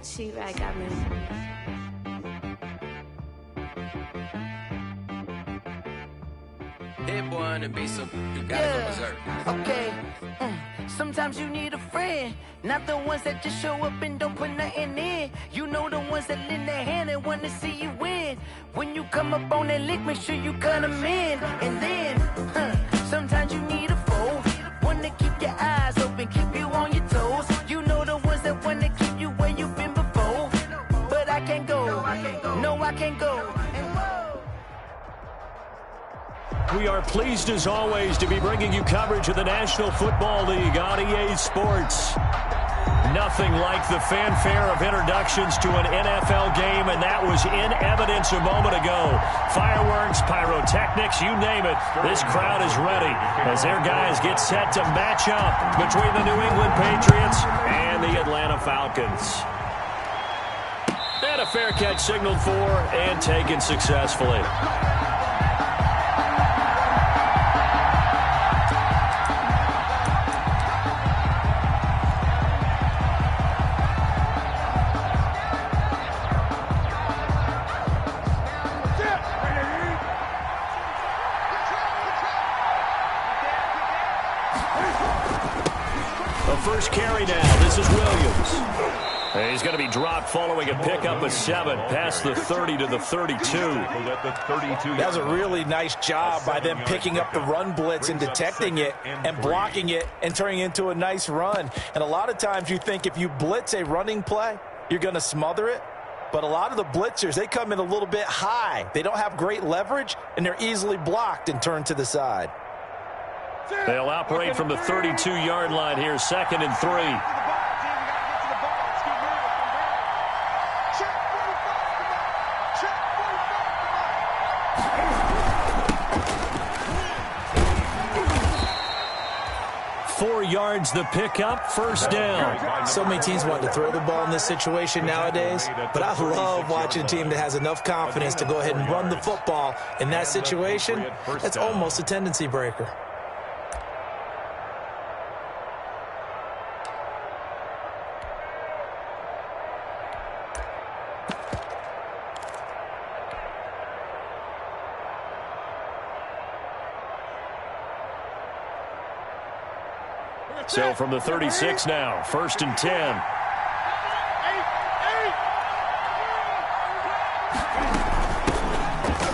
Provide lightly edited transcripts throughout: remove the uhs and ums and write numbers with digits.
She got me. Hit boy on the beat, so you gotta go berserk. Okay. Sometimes you need a friend, not the ones that just show up and don't put nothing in. You know the ones that lend their hand and want to see you win. When you come up on that lick, make sure you cut them in. And then, sometimes you need a foe, one to keep your eyes open, keep you on your toes. You know the ones that want to keep you where you've been before. But I can't go, no I can't go. We are pleased, as always, to be bringing you coverage of the National Football League on EA Sports. Nothing like the fanfare of introductions to an NFL game, and that was in evidence a moment ago. Fireworks, pyrotechnics, you name it. This crowd is ready as their guys get set to match up between the New England Patriots and the Atlanta Falcons. And a fair catch signaled for and taken successfully. First carry now. This is Williams. He's going to be dropped following a pickup of 7 past the 30 to the 32. That was a really nice job by them picking up the run blitz and detecting it and blocking it and turning it into a nice run. And a lot of times you think if you blitz a running play, you're going to smother it. But a lot of the blitzers, they come in a little bit high. They don't have great leverage, and they're easily blocked and turned to the side. They'll operate from the 32-yard line here, 2nd and 3. 4 yards the pickup, first down. So many teams want to throw the ball in this situation nowadays, but I love watching a team that has enough confidence to go ahead and run the football. In that situation, that's almost a tendency breaker. So from the 36 now, 1st and 10.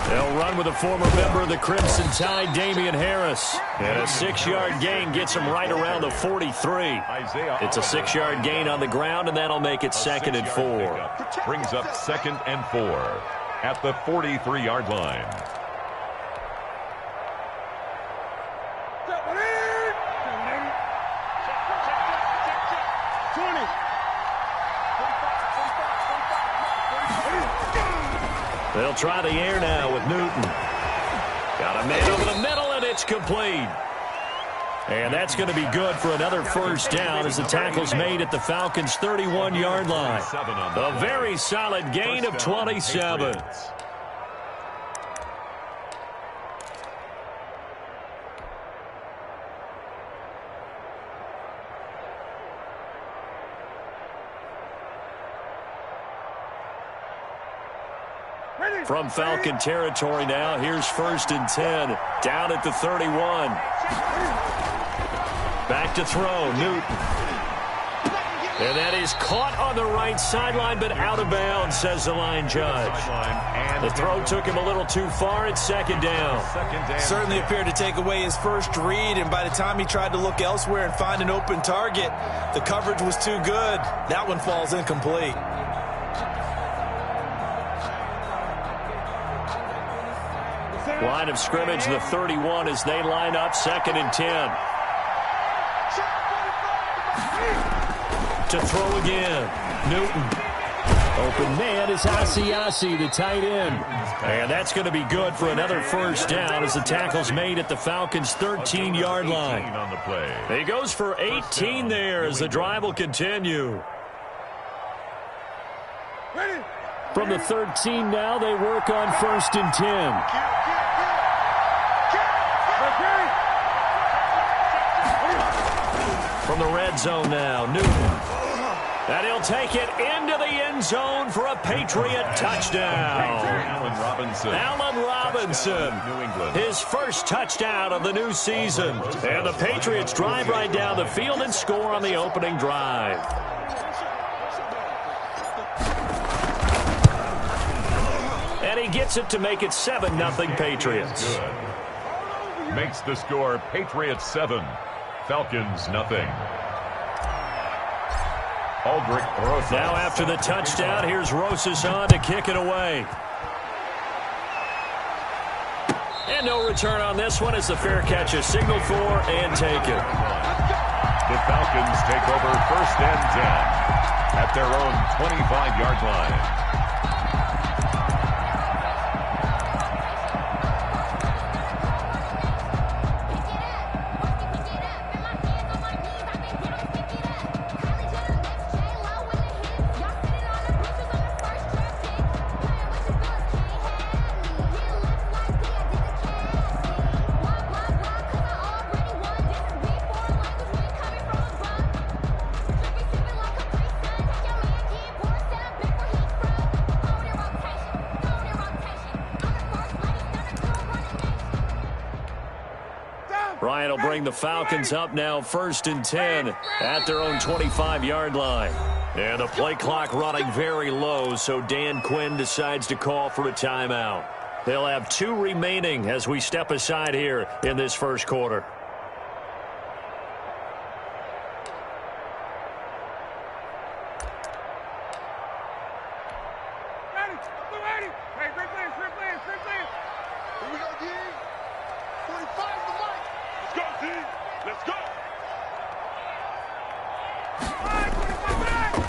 They'll run with a former member of the Crimson Tide, Damian Harris. And a 6-yard gain gets him right around the 43. It's a 6-yard gain on the ground, and that'll make it 2nd and 4. Brings up 2nd and 4 at the 43-yard line. They'll try the air now with Newton. Got a man over the middle, and it's complete. And that's going to be good for another first down as the tackle's made at the Falcons' 31-yard line. A very solid gain of 27. From Falcon territory now, here's 1st and 10. Down at the 31. Back to throw, Newton. And that is caught on the right sideline, but out of bounds, says the line judge. The throw took him a little too far. It's 2nd down. Certainly appeared to take away his first read, and by the time he tried to look elsewhere and find an open target, the coverage was too good. That one falls incomplete. Line of scrimmage, the 31, as they line up, 2nd and 10. To throw again, Newton. Open man is Asiasi, the tight end. And that's going to be good for another first down as the tackle's made at the Falcons' 13-yard line. He goes for 18 there as the drive will continue. From the 13 now, they work on 1st and 10. From the red zone now, Newton. And he'll take it into the end zone for a Patriot touchdown. Allen Robinson, New England. his first touchdown of the new season. And the Patriots drive right down the field and score on the opening drive. And he gets it to make it 7-0 Patriots. Good. Makes the score Patriots 7, Falcons nothing. Now after the touchdown, here's Rosas on to kick it away. And no return on this one as the fair catch is signaled for and taken. The Falcons take over 1st and 10 at their own 25-yard line. Ryan will bring the Falcons up now 1st and 10 at their own 25-yard line. And the play clock running very low, so Dan Quinn decides to call for a timeout. They'll have 2 remaining as we step aside here in this first quarter.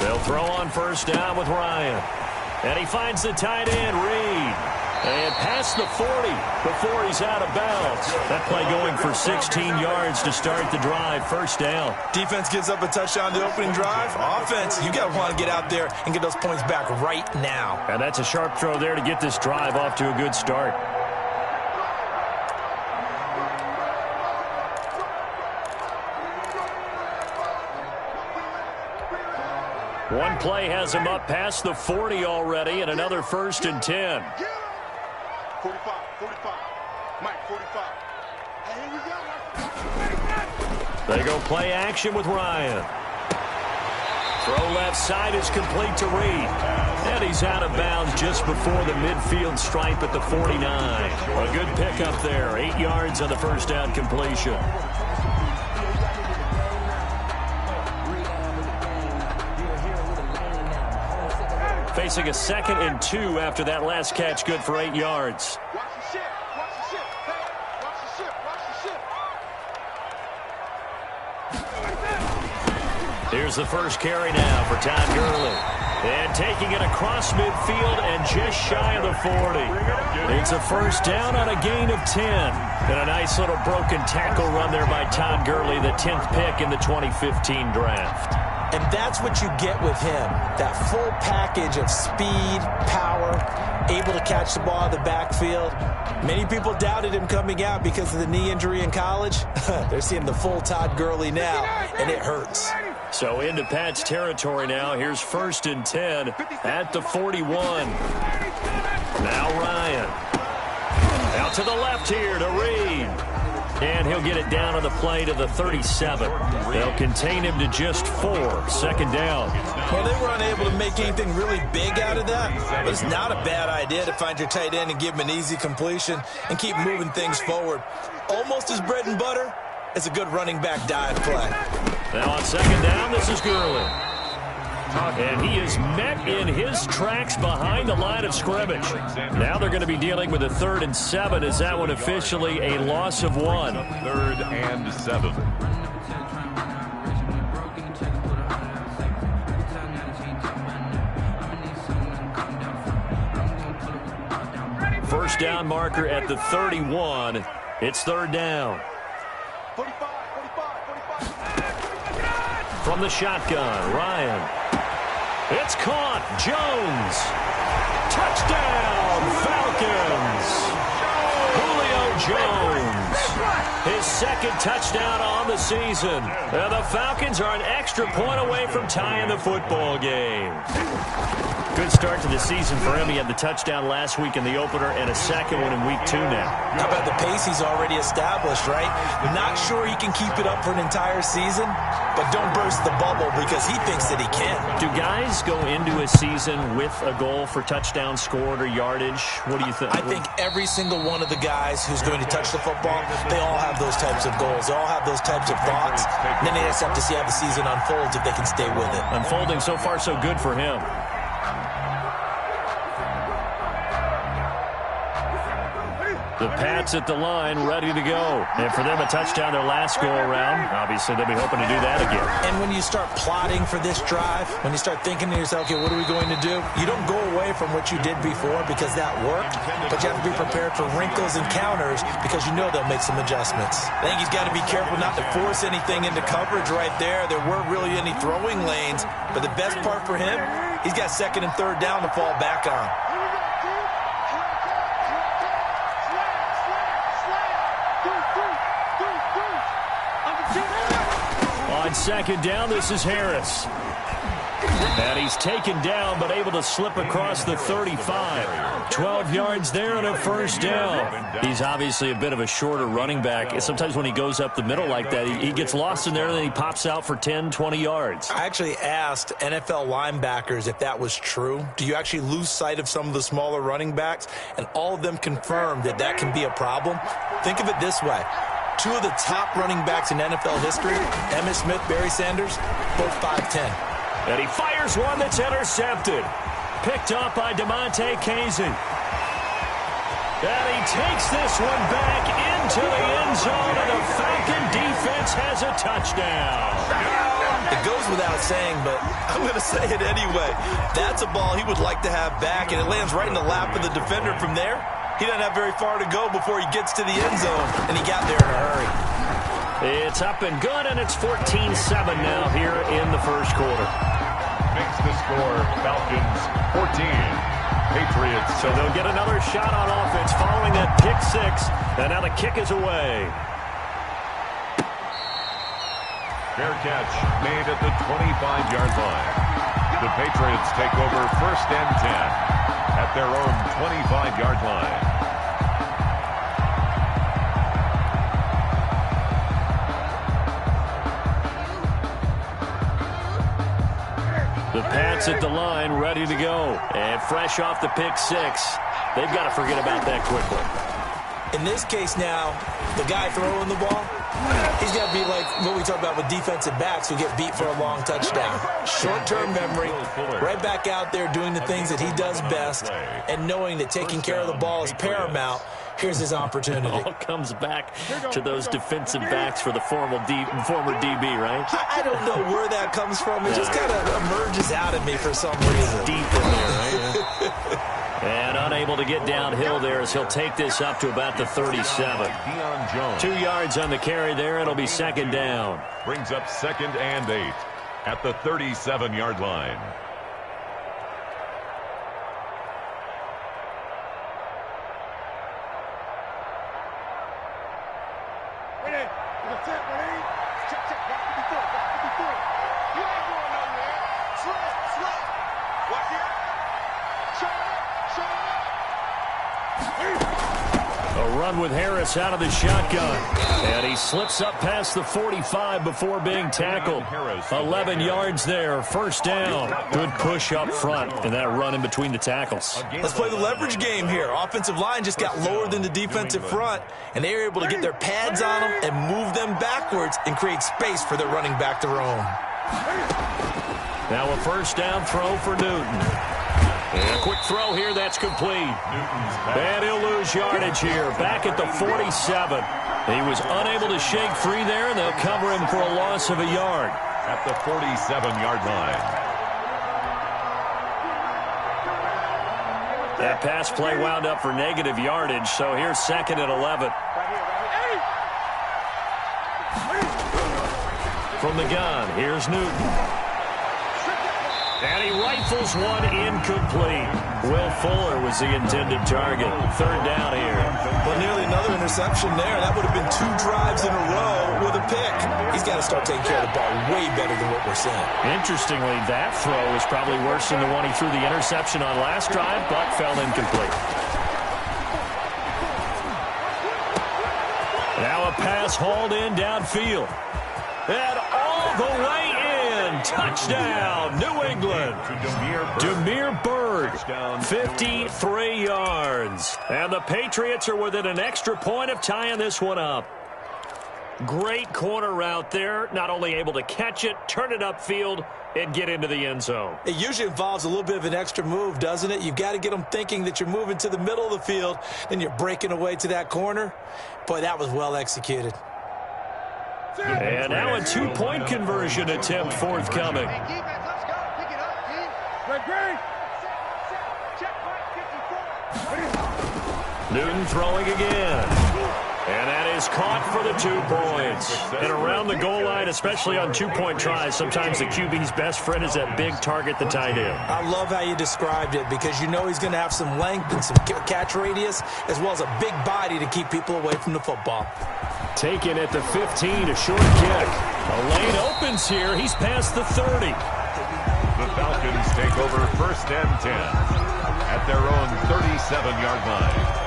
They'll throw on 1st down with Ryan. And he finds the tight end, Reed. And past the 40 before he's out of bounds. That play going for 16 yards to start the drive. 1st down. Defense gives up a touchdown the opening drive. Offense, you got to want to get out there and get those points back right now. And that's a sharp throw there to get this drive off to a good start. One play has him up past the 40 already, and another 1st and 10. 45, 45. Mike, 45. Hey, here we go. They go play action with Ryan. Throw left side is complete to Reed. And he's out of bounds just before the midfield stripe at the 49. A good pickup there. 8 yards on the 1st down completion. Facing a 2nd and 2 after that last catch, good for 8 yards. Watch the ship. Watch the ship. Hey, watch the ship. Watch the ship. Here's the first carry now for Todd Gurley. And taking it across midfield and just shy of the 40. It's a 1st down on a gain of 10. And a nice little broken tackle run there by Todd Gurley, the 10th pick in the 2015 draft. And that's what you get with him, that full package of speed, power, able to catch the ball in the backfield. Many people doubted him coming out because of the knee injury in college. They're seeing the full Todd Gurley now, and it hurts. So into Pat's territory now. Here's 1st and 10 at the 41. Now Ryan. Out to the left here to Reed. And he'll get it down on the play to the 37. They'll contain him to just 4. 2nd down. Well, they were unable to make anything really big out of that. But it's not a bad idea to find your tight end and give him an easy completion and keep moving things forward. Almost his bread and butter. It's a good running back dive play. Now on 2nd down, this is Gurley. And he is met in his tracks behind the line of scrimmage. Now they're going to be dealing with a 3rd and 7. Is that one officially a loss of 1? 3rd and 7. First down marker at the 31. It's 3rd down. 45. From the shotgun, Ryan. It's caught. Jones. Touchdown, Falcons. Julio Jones. His second touchdown on the season. And the Falcons are an extra point away from tying the football game. Good start to the season for him. He had the touchdown last week in the opener and a second one in week 2 now. How about the pace he's already established, right? Not sure he can keep it up for an entire season, but don't burst the bubble because he thinks that he can. Do guys go into a season with a goal for touchdown scored or yardage? What do you think? I think every single one of the guys who's going to touch the football, they all have those types of goals. They all have those types of thoughts. And then they just have to see how the season unfolds if they can stay with it. Unfolding so far so good for him. The Pats at the line, ready to go. And for them, a touchdown their last go-around. Obviously, they'll be hoping to do that again. And when you start plotting for this drive, when you start thinking to yourself, okay, what are we going to do? You don't go away from what you did before because that worked, but you have to be prepared for wrinkles and counters because you know they'll make some adjustments. I think he's got to be careful not to force anything into coverage right there. There weren't really any throwing lanes, but the best part for him, he's got second and third down to fall back on. On second down, this is Harris. And he's taken down, but able to slip across the 35. 12 yards there and a first down. He's obviously a bit of a shorter running back. Sometimes when he goes up the middle like that, he gets lost in there, and then he pops out for 10, 20 yards. I actually asked NFL linebackers if that was true. Do you actually lose sight of some of the smaller running backs? And all of them confirmed that that can be a problem. Think of it this way. Two of the top running backs in NFL history, Emmitt Smith, Barry Sanders, both 5'10". And he fires one that's intercepted. Picked up by DeMonte Casey. And he takes this one back into the end zone, and the Falcon defense has a touchdown. It goes without saying, but I'm going to say it anyway. That's a ball he would like to have back, and it lands right in the lap of the defender from there. He doesn't have very far to go before he gets to the end zone, and he got there in a hurry. It's up and good, and it's 14-7 now here in the first quarter. Makes the score Falcons 14, Patriots. So they'll get another shot on offense following that pick six, and now the kick is away. Fair catch made at the 25-yard line. The Patriots take over first and 10 at their own 25-yard line. The Pats at the line, ready to go. And fresh off the pick six, they've got to forget about that quickly. In this case now, the guy throwing the ball, he's got to be like what we talk about with defensive backs who get beat for a long touchdown. Short-term memory, right back out there doing the things that he does best, and knowing that taking care of the ball is paramount. Here's his opportunity. It all comes back to those defensive backs for the former DB, right? I don't know where that comes from. It just kind of emerges out of me for some reason. Deep in there, right? And unable to get downhill there as he'll take this up to about the 37. 2 yards on the carry there. It'll be second down. Brings up second and 8 at the 37-yard line. With Harris out of the shotgun. And he slips up past the 45 before being tackled. 11 yards there, first down. Good push up front and that run in between the tackles. Let's play the leverage game here. Offensive line just got lower than the defensive front, and they were able to get their pads on them and move them backwards and create space for their running back to roam. Now a first down throw for Newton. And a quick throw here, that's complete. And he'll lose yardage here, back at the 47. He was unable to shake free there, and they'll cover him for a loss of a yard. At the 47-yard line. That pass play wound up for negative yardage, so here's second and 11. From the gun, here's Newton. And he rifles one incomplete. Will Fuller was the intended target. Third down here. Well, nearly another interception there. That would have been 2 drives in a row with a pick. He's got to start taking care of the ball way better than what we're seeing. Interestingly, that throw is probably worse than the one he threw the interception on last drive, but fell incomplete. Now a pass hauled in downfield. And all the way in. Touchdown, New England. Demir Bird, 53 yards. And the Patriots are within an extra point of tying this one up. Great corner route there. Not only able to catch it, turn it upfield, and get into the end zone. It usually involves a little bit of an extra move, doesn't it? You've got to get them thinking that you're moving to the middle of the field, then you're breaking away to that corner. Boy, that was well executed. And now a 2-point conversion attempt forthcoming. Let's go. Pick it up, team. Great. Check point 54. Newton throwing again. And that is caught for the 2 points. And around the goal line, especially on 2-point tries, sometimes the QB's best friend is that big target, the tight end. I love how you described it because you know he's going to have some length and some catch radius as well as a big body to keep people away from the football. Taken at the 15, a short kick. A lane opens here. He's past the 30. The Falcons take over 1st and 10 at their own 37-yard line.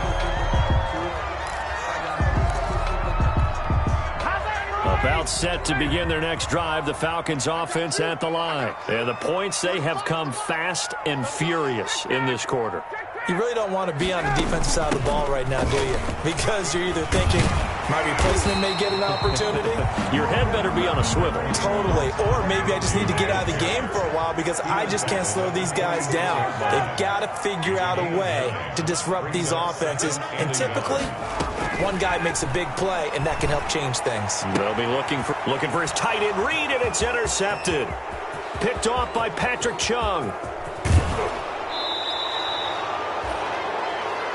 About set to begin their next drive, the Falcons offense at the line. And the points, they have come fast and furious in this quarter. You really don't want to be on the defensive side of the ball right now, do you? Because you're either thinking, my replacement may get an opportunity. Your head better be on a swivel. Totally. Or maybe I just need to get out of the game for a while because I just can't slow these guys down. They've got to figure out a way to disrupt these offenses. And typically, one guy makes a big play, and that can help change things. They'll be looking for his tight end read, and it's intercepted. Picked off by Patrick Chung.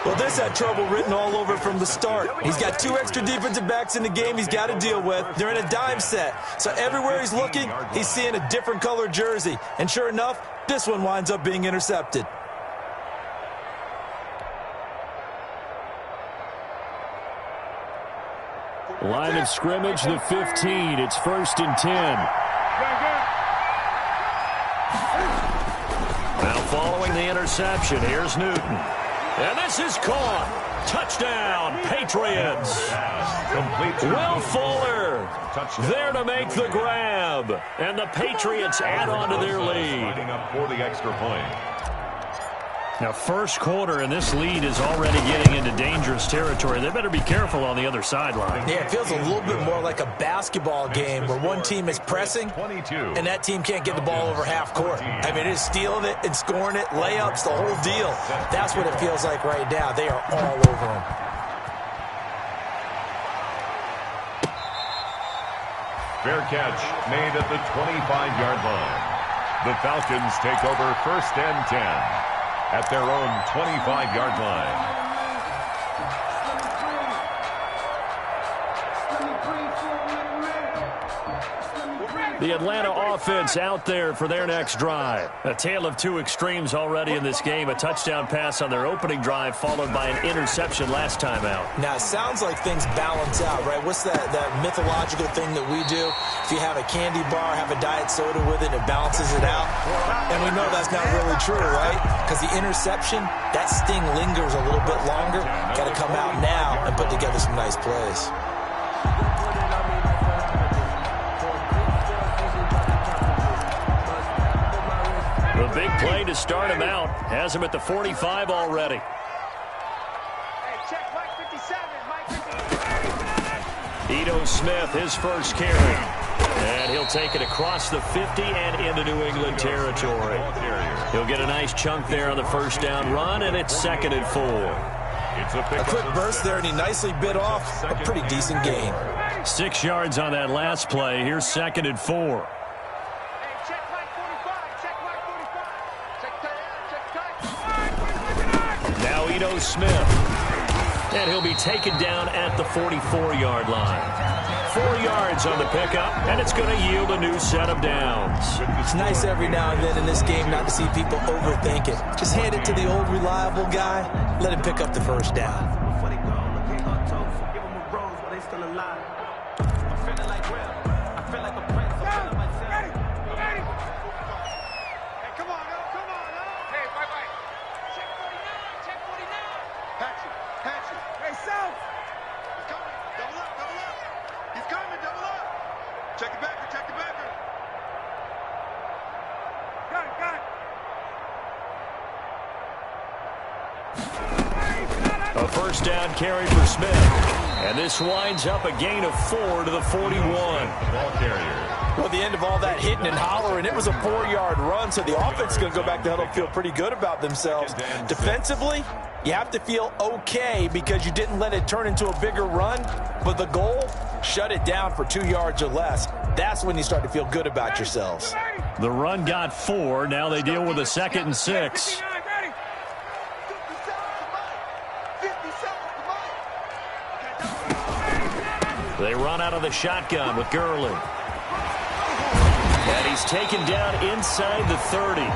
Well, this had trouble written all over from the start. He's got 2 extra defensive backs in the game he's got to deal with. They're in a dime set. So everywhere he's looking, he's seeing a different color jersey. And sure enough, this one winds up being intercepted. Line of scrimmage, the 15. It's 1st and 10. Now following the interception, here's Newton. And this is caught. Touchdown, Patriots. Will Fuller there to make the grab. And the Patriots add on to their lead. Up for the extra point. Now, first quarter, and this lead is already getting into dangerous territory. They better be careful on the other sideline. Yeah, it feels a little bit more like a basketball game where one team is pressing and that team can't get the ball over half court. I mean, it is stealing it and scoring it, layups, the whole deal. That's what it feels like right now. They are all over them. Fair catch made at the 25-yard line. The Falcons take over 1st and 10. At their own 25-yard line. The Atlanta offense out there for their next drive. A tale of 2 extremes already in this game. A touchdown pass on their opening drive followed by an interception last time out. Now, it sounds like things balance out, right? What's that mythological thing that we do? If you have a candy bar, have a diet soda with it, it balances it out. And we know that's not really true, right? Because the interception, that sting lingers a little bit longer. Got to come out now and put together some nice plays. The big play to start him out has him at the 45 already. Hey, check Mike 57. Mike 57. Ito Smith, his first carry. And he'll take it across the 50 and into New England territory. He'll get a nice chunk there on the first down run, and it's 2nd and 4. A quick burst there, and he nicely bit off a pretty decent gain. 6 yards on that last play. Here's 2nd and 4. Now Ito Smith. And he'll be taken down at the 44-yard line. 4 yards on the pickup, and it's going to yield a new set of downs. It's nice every now and then in this game not to see people overthink it. Just hand it to the old reliable guy. Let him pick up the first down. Check the backer, check the backer. Got it. A first down carry for Smith. And this winds up a gain of 4 to the 41. Ball carrier. Well, the end of all that hitting and hollering, it was a 4-yard run, so the offense is going to go back to huddle, feel pretty good about themselves. Defensively, you have to feel okay because you didn't let it turn into a bigger run, but the goal, shut it down for 2 yards or less. That's when you start to feel good about yourselves. The run got 4. Now they deal with a 2nd and 6. They run out of the shotgun with Gurley. And he's taken down inside the 30.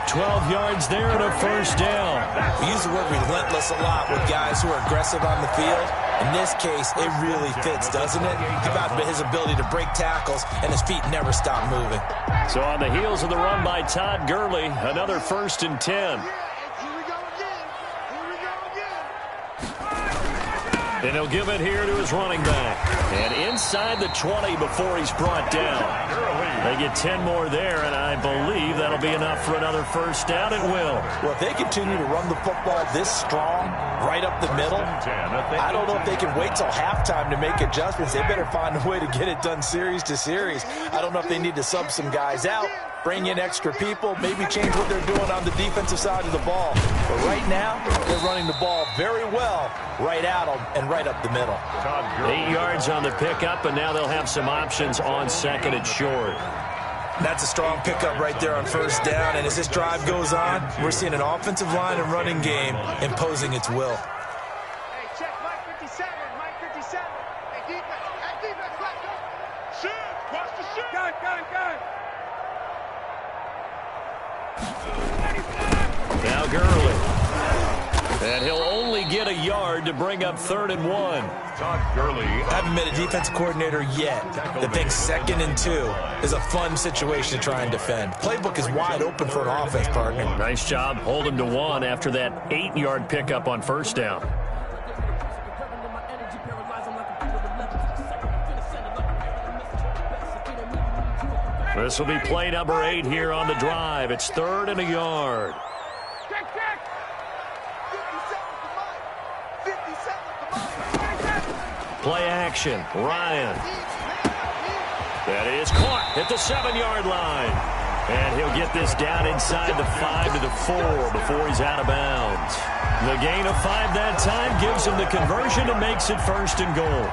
12 yards there and a first down. We use the word relentless a lot with guys who are aggressive on the field. In this case, it really fits, doesn't it? It's about his ability to break tackles, and his feet never stop moving. So on the heels of the run by Todd Gurley, another 1st and 10. And he'll give it here to his running back. And inside the 20 before he's brought down. They get 10 more there, and I believe that'll be enough for another first down. It will. Well, if they continue to run the football this strong, right up the middle, I don't know if they can wait till halftime to make adjustments. They better find a way to get it done series to series. I don't know if they need to sub some guys out, bring in extra people, maybe change what they're doing on the defensive side of the ball. But right now, they're running the ball very well right at them and right up the middle. 8 yards on the pickup, and now they'll have some options on 2nd and short. That's a strong pickup right there on first down, and as this drive goes on, we're seeing an offensive line and running game imposing its will. Hey, check Mike 57, Mike 57. Hey, defense, let's go. Shoot, watch the shoot. Gun. Now Gurley. And he'll only get a yard to bring up 3rd and 1. Todd Gurley. Haven't met a defense coordinator yet that thinks 2nd and 2 is a fun situation to try and defend. Playbook is wide open for an offense, partner. Nice job holding to 1 after that 8-yard pickup on first down. This will be play number 8 here on the drive. It's 3rd and a yard. Play action. Ryan. That is caught at the 7-yard line. And he'll get this down inside the 5 to the 4 before he's out of bounds. The gain of 5 that time gives him the conversion and makes it 1st and goal.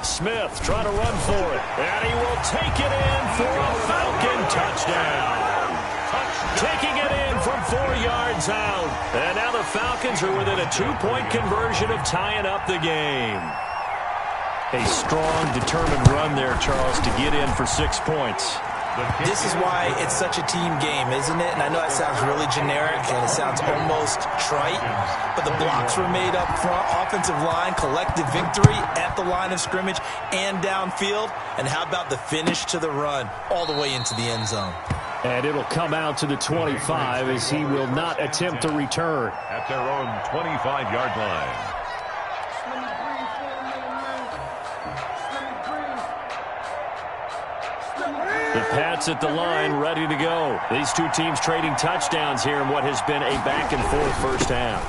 Smith trying to run for it, and he will take it in for a Falcon touchdown. Taking it in from 4 yards out. And now the Falcons are within a 2-point conversion of tying up the game. A strong, determined run there, Charles, to get in for 6 points. This is why it's such a team game, isn't it? And I know that sounds really generic and it sounds almost trite, but the blocks were made up front, offensive line, collective victory at the line of scrimmage and downfield. And how about the finish to the run all the way into the end zone? And it'll come out to the 25 as he will not attempt to return. At their own 25-yard line. The Pats at the line, ready to go. These two teams trading touchdowns here in what has been a back-and-forth first half.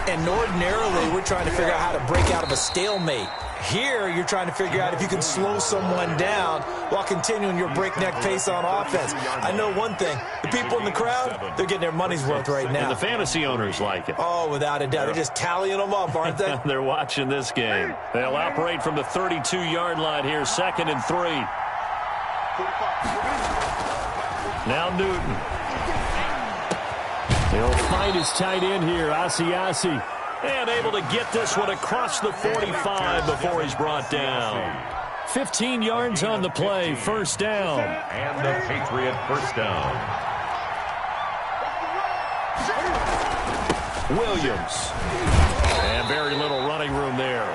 And ordinarily, we're trying to figure out how to break out of a stalemate. Here, you're trying to figure out if you can slow someone down while continuing your breakneck pace on offense. I know one thing. The people in the crowd, they're getting their money's worth right now. And the fantasy owners like it. Oh, without a doubt. They're just tallying them up, aren't they? They're watching this game. They'll operate from the 32-yard line here, 2nd and 3. Now Newton. He'll find his tight end here, Asiasi. And able to get this one across the 45 before he's brought down. 15 yards on the play, first down. And the Patriot first down. Williams. And very little running room there.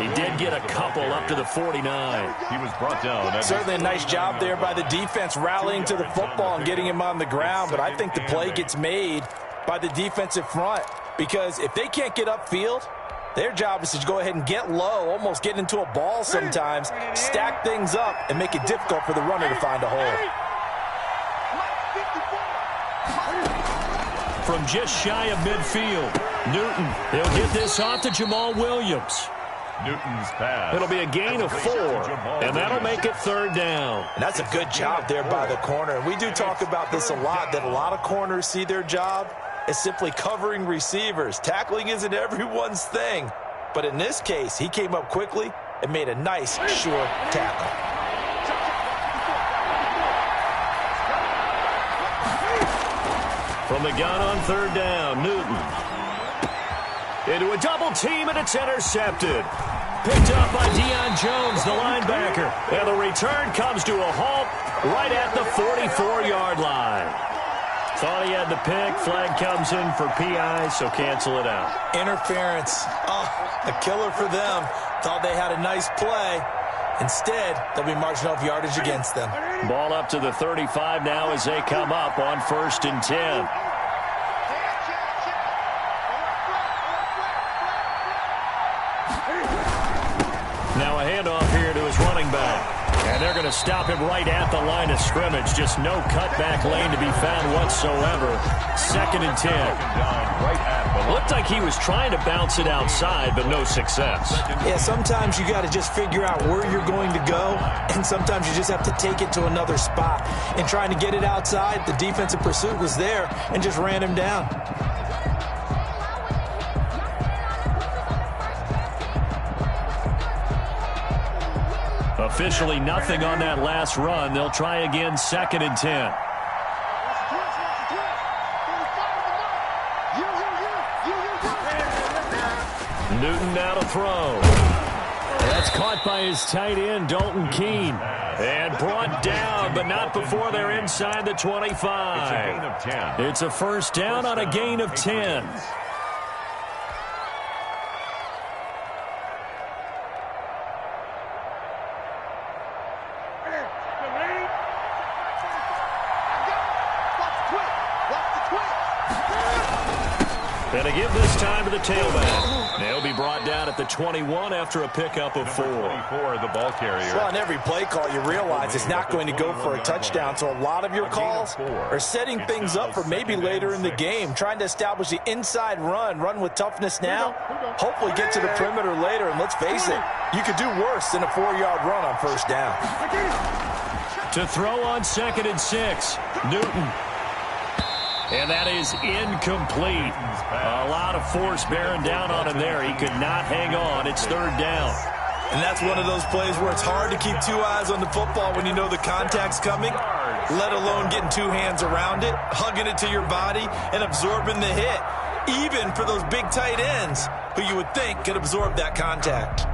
He did get a couple up to the 49. He was brought down. Certainly a nice job there by the defense rallying to the football and getting him on the ground. But I think the play gets made by the defensive front. Because if they can't get upfield, their job is to go ahead and get low, almost get into a ball sometimes, stack things up, and make it difficult for the runner to find a hole. From just shy of midfield, Newton, he'll get this off to Jamal Williams. Newton's pass. It'll be a gain of 4, and that'll make it third down. And that's a good job there by the corner. And we do talk about this a lot, that a lot of corners see their job is simply covering receivers. Tackling isn't everyone's thing. But in this case, he came up quickly and made a nice, sure tackle. From the gun on third down, Newton. Into a double team, and it's intercepted. Picked up by Deion Jones, the linebacker. And the return comes to a halt right at the 44-yard line. Thought he had the pick. Flag comes in for PI, so cancel it out. Interference. Oh, a killer for them. Thought they had a nice play. Instead, they'll be marching off yardage against them. Ball up to the 35 now as they come up on 1st and 10. Now a handoff here to his running back. And they're going to stop him right at the line of scrimmage. Just no cutback lane to be found whatsoever. 2nd and 10. Looked like he was trying to bounce it outside, but no success. Yeah, sometimes you got to just figure out where you're going to go, and sometimes you just have to take it to another spot. And trying to get it outside, the defensive pursuit was there and just ran him down. Officially nothing on that last run. They'll try again, 2nd and 10. Newton now to throw. That's caught by his tight end, Dalton Keene. And brought down, but not before they're inside the 25. It's a gain of 10. It's a first down on a gain of 10. And to give this time to the tailback. They'll be brought down at the 21 after a pickup of 4. 24, the ball carrier. Well, on every play call, you realize it's not going to go for a touchdown. So a lot of your calls are setting things up for maybe later in the game, trying to establish the inside run with toughness now, hopefully get to the perimeter later. And let's face it, you could do worse than a 4-yard run on first down. To throw on 2nd and 6, Newton. And that is incomplete. A lot of force bearing down on him there. He could not hang on. It's 3rd down. And that's one of those plays where it's hard to keep 2 eyes on the football when you know the contact's coming, let alone getting 2 hands around it, hugging it to your body, and absorbing the hit, even for those big tight ends who you would think could absorb that contact.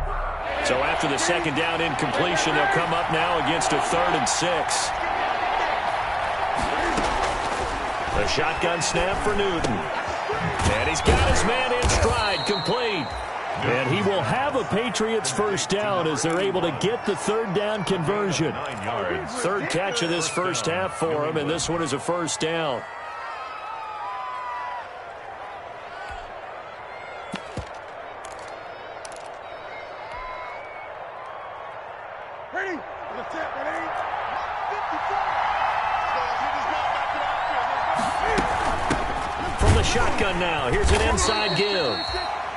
So after the 2nd down incompletion, they'll come up now against a 3rd and 6. The shotgun snap for Newton. And he's got his man in stride, complete. And he will have a Patriots first down as they're able to get the 3rd down conversion. 3rd catch of this first half for him, and this one is a first down. shotgun now. Here's an inside give.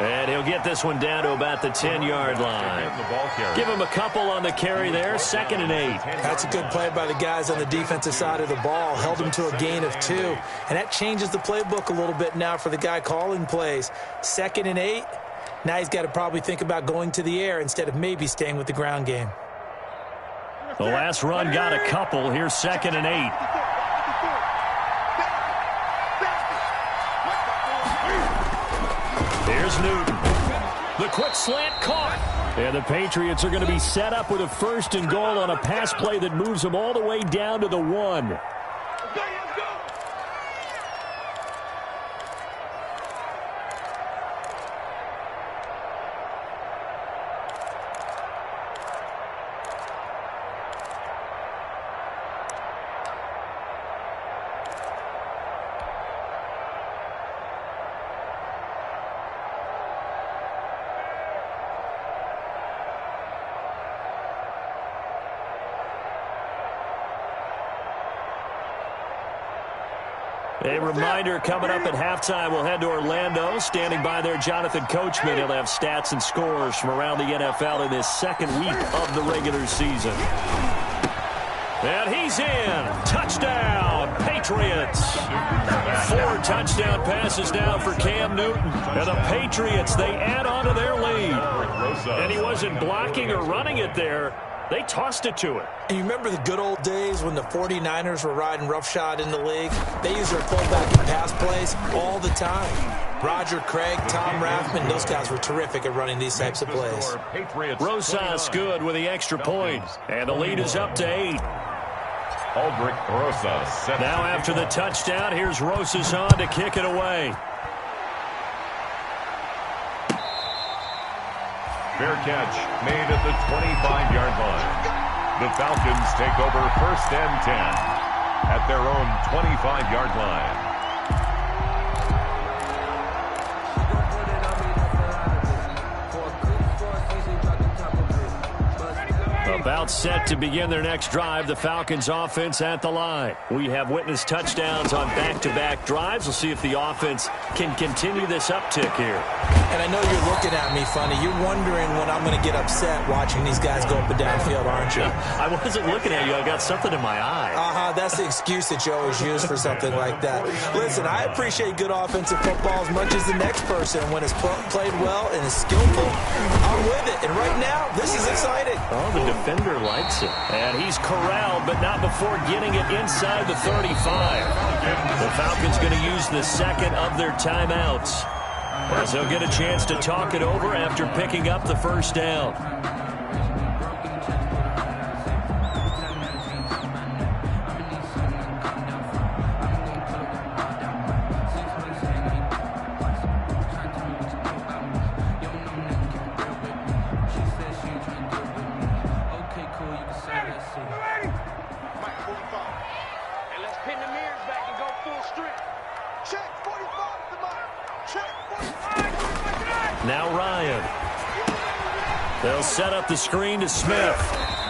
And he'll get this one down to about the 10-yard line. Give him a couple on the carry there. 2nd and 8. That's a good play by the guys on the defensive side of the ball. Held him to a gain of 2. And that changes the playbook a little bit now for the guy calling plays. 2nd and 8. Now he's got to probably think about going to the air instead of maybe staying with the ground game. The last run got a couple. Here's 2nd and 8. Here's Newton. The quick slant caught. And the Patriots are going to be set up with a 1st and goal on a pass play that moves them all the way down to the 1. A reminder coming up at halftime, we'll head to Orlando. Standing by there, Jonathan Coachman. He'll have stats and scores from around the NFL in this 2nd week of the regular season. And he's in. Touchdown, Patriots. 4 touchdown passes now for Cam Newton. And the Patriots, they add on to their lead. And he wasn't blocking or running it there. They tossed it to it. And you remember the good old days when the 49ers were riding roughshod in the league? They used their fullback in pass plays all the time. Roger Craig, Tom Rathman, those guys were terrific at running these types of plays. Rosas good with the extra point. And the lead is up to 8. Aldrich Rosas. Now after the touchdown, here's Rosas on to kick it away. Fair catch made at the 25-yard line. The Falcons take over 1st and 10 at their own 25-yard line. About set to begin their next drive, the Falcons offense at the line. We have witnessed touchdowns on back-to-back drives. We'll see if the offense can continue this uptick here. And I know you're looking at me funny. You're wondering when I'm going to get upset watching these guys go up and down field, aren't you? I wasn't looking at you. I got something in my eye. That's the excuse that you always use for something like that. Listen, I appreciate good offensive football as much as the next person. When it's played well and is skillful, I'm with it. And right now, this is exciting. Oh, the defender likes it. And he's corralled, but not before getting it inside the 35. The Falcons going to use the 2nd of their timeouts, as they'll get a chance to talk it over after picking up the 1st down. Now Ryan. They'll set up the screen to Smith.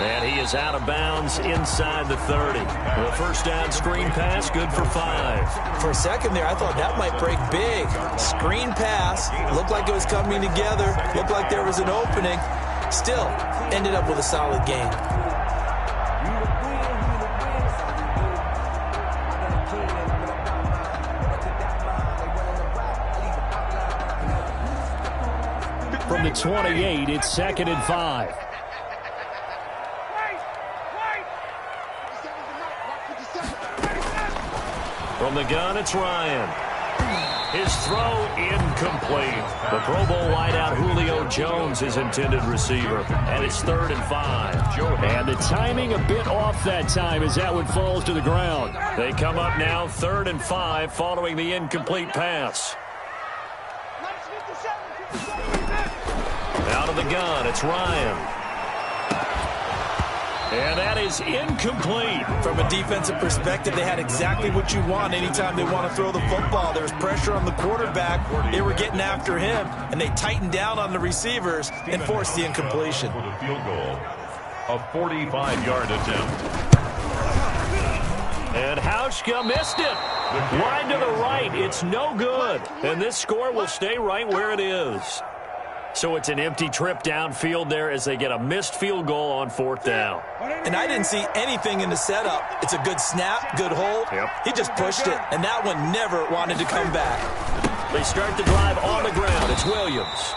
And he is out of bounds inside the 30. The 1st down screen pass, good for 5. For a second there, I thought that might break big. Screen pass. Looked like it was coming together. Looked like there was an opening. Still, ended up with a solid game. From the 28, it's 2nd and 5. From the gun, it's Ryan. His throw incomplete. The Pro Bowl wideout Julio Jones, his intended receiver. And it's 3rd and 5. And the timing a bit off that time as that one falls to the ground. They come up now 3rd and 5 following the incomplete pass. Out of the gun, it's Ryan. And that is incomplete. From a defensive perspective, they had exactly what you want anytime they want to throw the football. There was pressure on the quarterback. They were getting after him, and they tightened down on the receivers and forced the incompletion. For the field goal, a 45-yard attempt. And Hauschka missed it. Wide to the right. It's no good. And this score will stay right where it is. So it's an empty trip downfield there as they get a missed field goal on 4th down. And I didn't see anything in the setup. It's a good snap, good hold. Yep. He just pushed it, and that one never wanted to come back. They start the drive on the ground. It's Williams.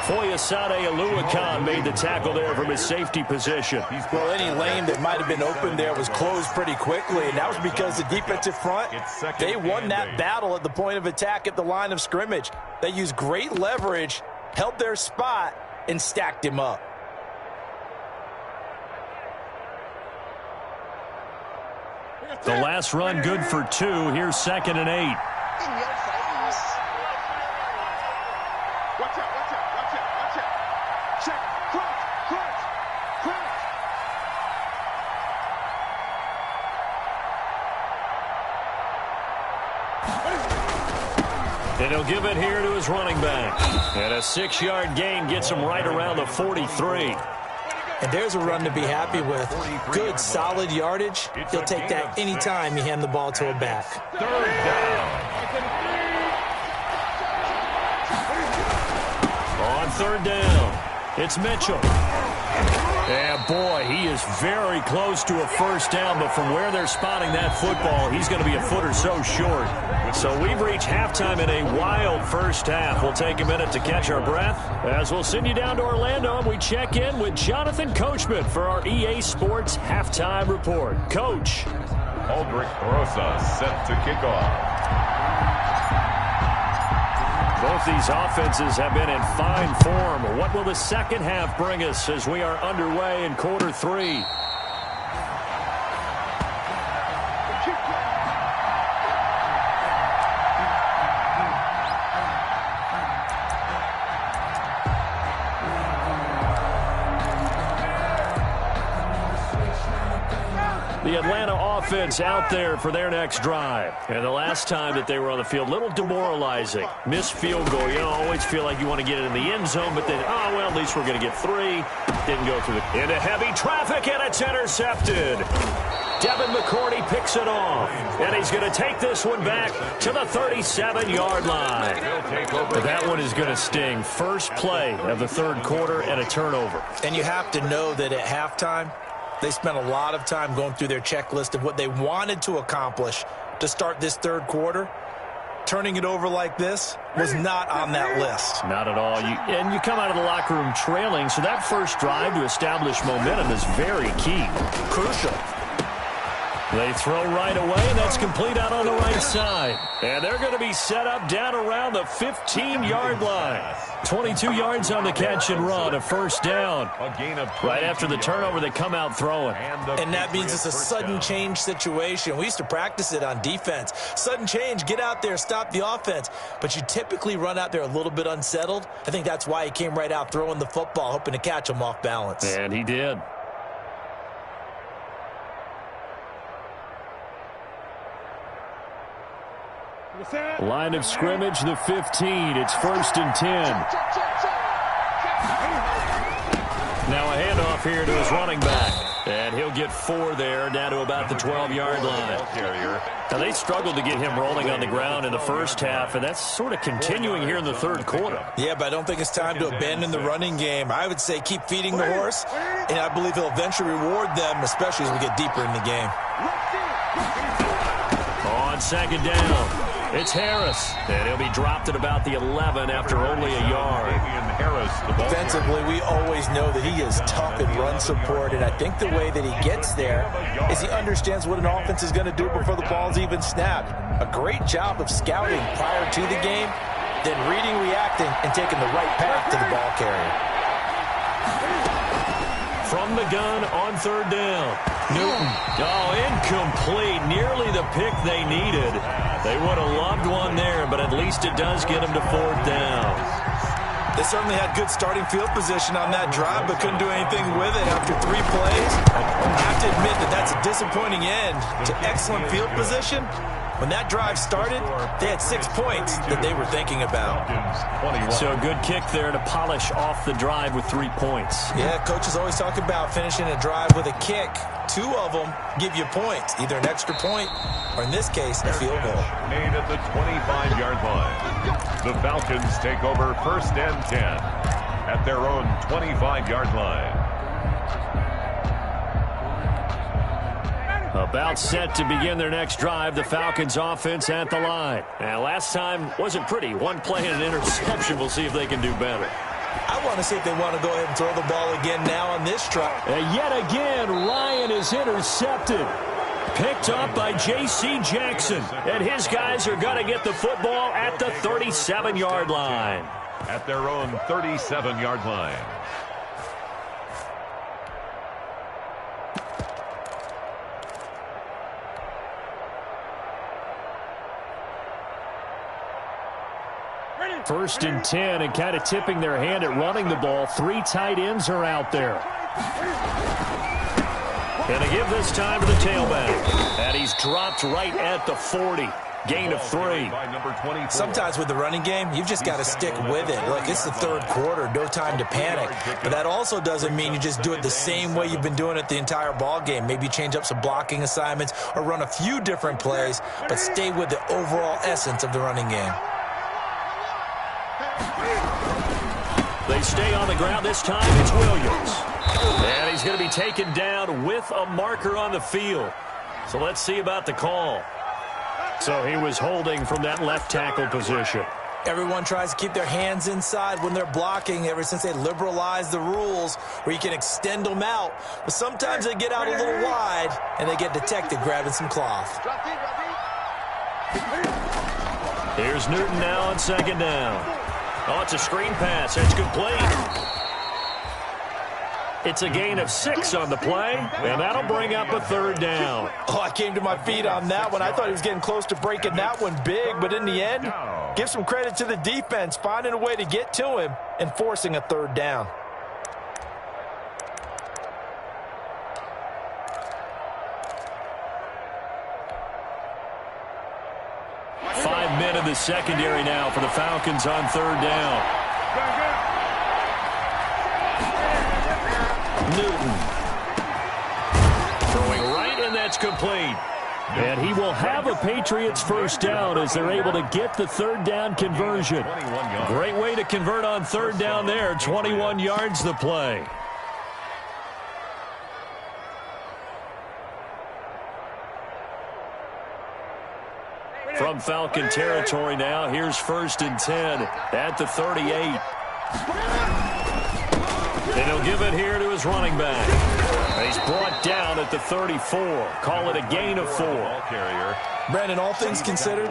Foyesade Aluakan made the tackle there from his safety position. Well, any lane that might have been open there was closed pretty quickly, and that was because the defensive front, they won that battle at the point of attack at the line of scrimmage. They used great leverage, held their spot, and stacked him up. The last run good for 2. Here's 2nd and 8. Watch out, watch out, watch out, watch out. Check, crunch, crunch, crunch. And he'll give it here to his running back. And a 6-yard gain gets him right around the 43. And there's a run to be happy with. Good, solid yardage. He'll take that anytime you hand the ball to a back. 3rd down. On 3rd down, it's Mitchell. And boy, he is very close to a 1st down, but from where they're spotting that football, he's going to be a foot or so short. So we've reached halftime in a wild first half. We'll take a minute to catch our breath as we'll send you down to Orlando and we check in with Jonathan Coachman for our EA Sports Halftime Report. Coach. Aldrich Rosa set to kick off. Both these offenses have been in fine form. What will the second half bring us as we are underway in quarter 3? The Atlanta offense out there for their next drive. And the last time that they were on the field, a little demoralizing. Missed field goal. You always feel like you want to get it in the end zone, but then, oh, well, at least we're going to get 3. Didn't go through into heavy traffic, and it's intercepted. Devin McCourty picks it off, and he's going to take this one back to the 37-yard line. But that one is going to sting. First play of the 3rd quarter and a turnover. And you have to know that at halftime, they spent a lot of time going through their checklist of what they wanted to accomplish to start this 3rd quarter. Turning it over like this was not on that list. Not at all. And you come out of the locker room trailing, so that first drive to establish momentum is very key. Crucial. They throw right away, and that's complete out on the right side. And they're going to be set up down around the 15-yard line. 22 yards on the catch and run, a 1st down. Right after the turnover, they come out throwing. And that means it's a sudden change situation. We used to practice it on defense. Sudden change, get out there, stop the offense. But you typically run out there a little bit unsettled. I think that's why he came right out throwing the football, hoping to catch him off balance. And he did. Line of scrimmage, the 15. It's 1st and 10. Now a handoff here to his running back. And he'll get 4 there, down to about the 12-yard line. Now they struggled to get him rolling on the ground in the first half, and that's sort of continuing here in the 3rd quarter. Yeah, but I don't think it's time to abandon the running game. I would say keep feeding the horse, and I believe he'll eventually reward them, especially as we get deeper in the game. On 2nd down. It's Harris, and he'll be dropped at about the 11 after only a yard. Defensively, we always know that he is tough in run support, and I think the way that he gets there is he understands what an offense is going to do before the ball's even snapped. A great job of scouting prior to the game, then reading, reacting, and taking the right path to the ball carrier. From the gun on 3rd down. Newton. Oh, incomplete. Nearly the pick they needed. They would have loved one there, but at least it does get them to 4th down. They certainly had good starting field position on that drive, but couldn't do anything with it after 3 plays. I have to admit that that's a disappointing end to excellent field position, When that drive started, they had 6 points that they were thinking about. So a good kick there to polish off the drive with 3 points. Yeah, coaches always talk about finishing a drive with a kick. 2 of them give you points, either an extra point or, in this case, a field goal. Made at the 25-yard line. The Falcons take over 1st and 10 at their own 25-yard line. About set to begin their next drive, the Falcons offense at the line. Now, last time wasn't pretty. 1 play and an interception. We'll see if they can do better. I want to see if they want to go ahead and throw the ball again now on this try. And yet again, Ryan is intercepted. Picked up by J.C. Jackson. And his guys are going to get the football at the 37-yard line. At their own 37-yard line. First and 10, and kind of tipping their hand at running the ball. 3 tight ends are out there. And they give this time to the tailback. And he's dropped right at the 40. Gain of 3. Sometimes with the running game, you've just got to stick with it. Look, it's the 3rd quarter, no time to panic. But that also doesn't mean you just do it the same way you've been doing it the entire ball game. Maybe change up some blocking assignments or run a few different plays, but stay with the overall essence of the running game. They stay on the ground. This time it's Williams. And he's going to be taken down with a marker on the field. So let's see about the call. So he was holding from that left tackle position. Everyone tries to keep their hands inside when they're blocking ever since they liberalized the rules where you can extend them out. But sometimes they get out a little wide and they get detected grabbing some cloth. Here's Newton now on 2nd down. Oh, it's a screen pass. It's complete. It's a gain of 6 on the play, and that'll bring up a 3rd down. Oh, I came to my feet on that one. I thought he was getting close to breaking that one big, but in the end, give some credit to the defense, finding a way to get to him and forcing a 3rd down. In the secondary now for the Falcons on 3rd down. Newton. Throwing right, and that's complete. And he will have a Patriots 1st down as they're able to get the 3rd down conversion. Great way to convert on 3rd down there. 21 yards the play. From Falcon territory now, here's 1st and 10 at the 38. And he'll give it here to his running back. He's brought down at the 34. Call it a gain of 4. Brandon, all things considered,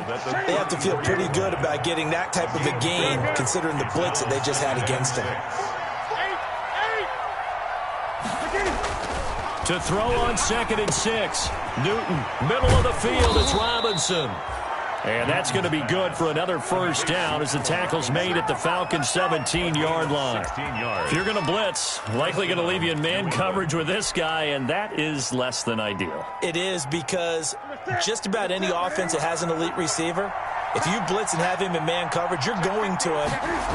they have to feel pretty good about getting that type of a gain considering the blitz that they just had against them. To throw on 2nd and 6. Newton, middle of the field, it's Robinson. And that's going to be good for another 1st down as the tackle's made at the Falcons' 17-yard line. If you're going to blitz, likely going to leave you in man coverage with this guy, and that is less than ideal. It is because just about any offense that has an elite receiver, if you blitz and have him in man coverage, you're going to him,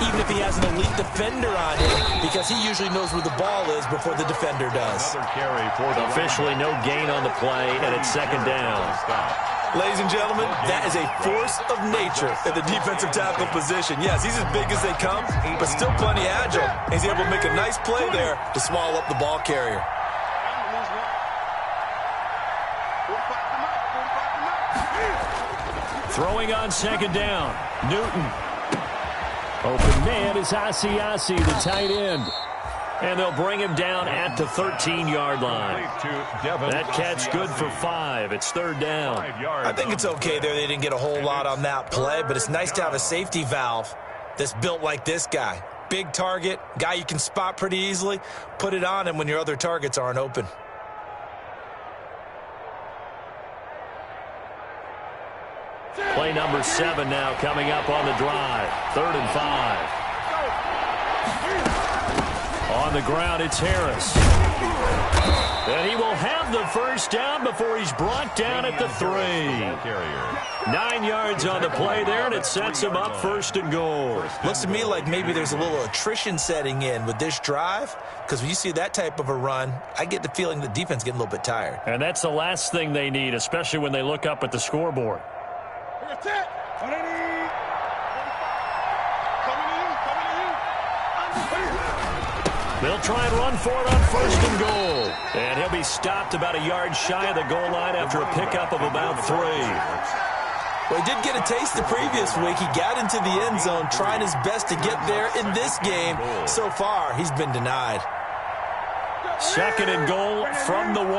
even if he has an elite defender on him, because he usually knows where the ball is before the defender does. Officially no gain on the play, and it's 2nd down. Ladies and gentlemen, that is a force of nature at the defensive tackle position. Yes, he's as big as they come, but still plenty agile. He's able to make a nice play there to swallow up the ball carrier. Throwing on 2nd down. Newton. Open man is Asiasi, the tight end. And they'll bring him down at the 13-yard line. That catch good for 5. It's 3rd down. I think it's okay there. They didn't get a whole lot on that play, but it's nice to have a safety valve that's built like this guy. Big target, guy you can spot pretty easily. Put it on him when your other targets aren't open. Play number 7 now coming up on the drive. 3rd and 5. On the ground, it's Harris. And he will have the first down before he's brought down at the 3. 9 yards on the play there, and it sets him up 1st and goal. Looks to me like maybe there's a little attrition setting in with this drive, because when you see that type of a run, I get the feeling the defense getting a little bit tired. And that's the last thing they need, especially when they look up at the scoreboard. They'll try and run for it on 1st and goal. And he'll be stopped about a yard shy of the goal line after a pickup of about 3. Well, he did get a taste the previous week. He got into the end zone trying his best to get there in this game. So far, he's been denied. 2nd and goal from the 1.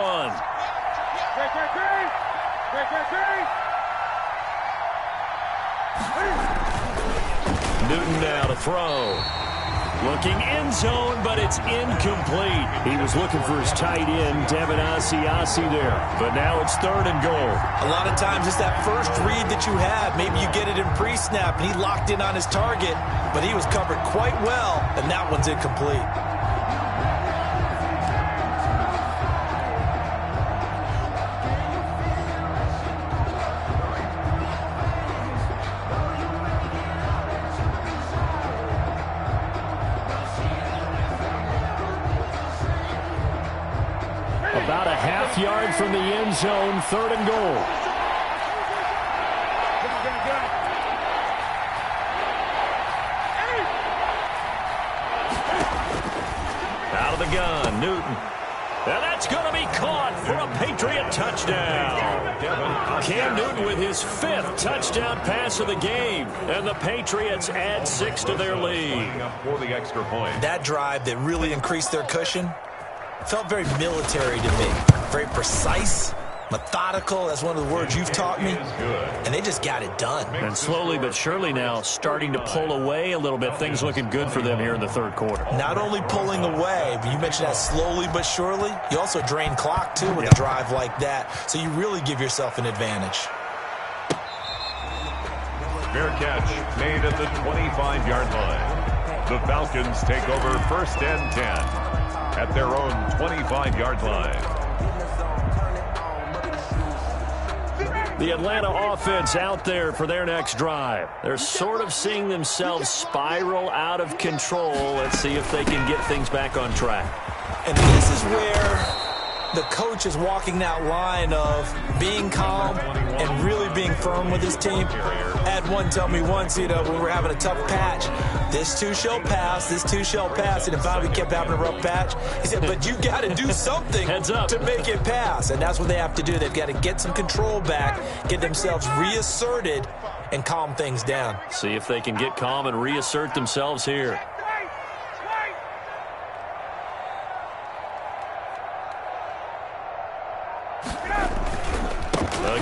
Newton now to throw. Looking end zone, but it's incomplete. He was looking for his tight end, Devin Asiasi there. But now it's 3rd and goal. A lot of times it's that first read that you have. Maybe you get it in pre-snap, and he locked in on his target, but he was covered quite well, and that one's incomplete. About a half yard from the end zone, 3rd and goal. Out of the gun, Newton. And that's going to be caught for a Patriot touchdown. Cam Newton with his 5th touchdown pass of the game. And the Patriots add 6 to their lead. For the extra point. That drive that really increased their cushion felt very military to me. Very precise, methodical. That's one of the words you've taught me. And they just got it done. And slowly but surely now starting to pull away a little bit. Things looking good for them here in the 3rd quarter. Not only pulling away, but you mentioned that slowly but surely. You also drain clock, too, with a drive like that. So you really give yourself an advantage. Fair catch made at the 25-yard line. The Falcons take over 1st and 10. At their own 25-yard line. The Atlanta offense out there for their next drive. They're sort of seeing themselves spiral out of control. Let's see if they can get things back on track. And this is where the coach is walking that line of being calm and really being firm with his team. Had one tell me once, when we're having a tough patch, this too shall pass, this too shall pass. And if Bobby kept having a rough patch, he said, but you got to do something to make it pass. And that's what they have to do. They've got to get some control back, get themselves reasserted, and calm things down. See if they can get calm and reassert themselves here.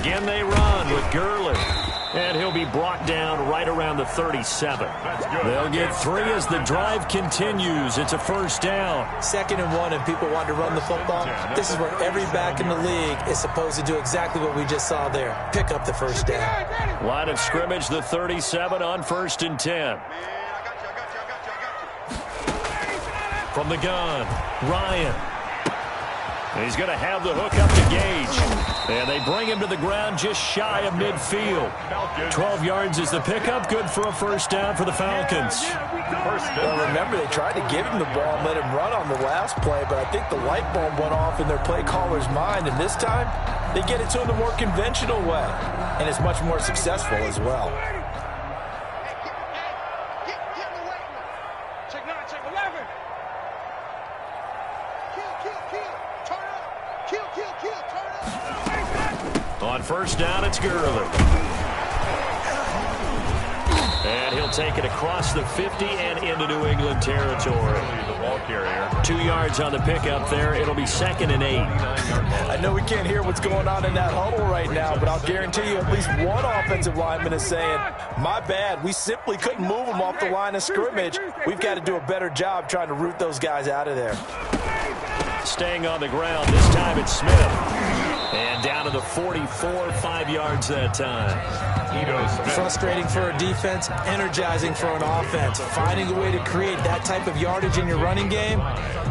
Again, they run with Gurley. And he'll be brought down right around the 37. They'll get 3 as the drive continues. It's a 1st down. 2nd and 1, and people want to run the football. This is where every back in the league is supposed to do exactly what we just saw there. Pick up the 1st down. Line of scrimmage, the 37 on 1st and 10. From the gun, Ryan. He's going to have the hook up to Gage. And they bring him to the ground just shy of midfield. 12 yards is the pickup. Good for a 1st down for the Falcons. Well, remember, they tried to give him the ball and let him run on the last play, but I think the light bulb went off in their play caller's mind. And this time, they get it to him the more conventional way. And it's much more successful as well. On 1st down, it's Gurley. And he'll take it across the 50 and into New England territory. The ball carrier. 2 yards on the pickup there. It'll be 2nd and 8. I know we can't hear what's going on in that huddle right now, but I'll guarantee you at least one offensive lineman is saying, my bad, we simply couldn't move them off the line of scrimmage. We've got to do a better job trying to root those guys out of there. Staying on the ground, this time it's Smith. And down to the 44, 5 yards that time. Frustrating for a defense, energizing for an offense. Finding a way to create that type of yardage in your running game,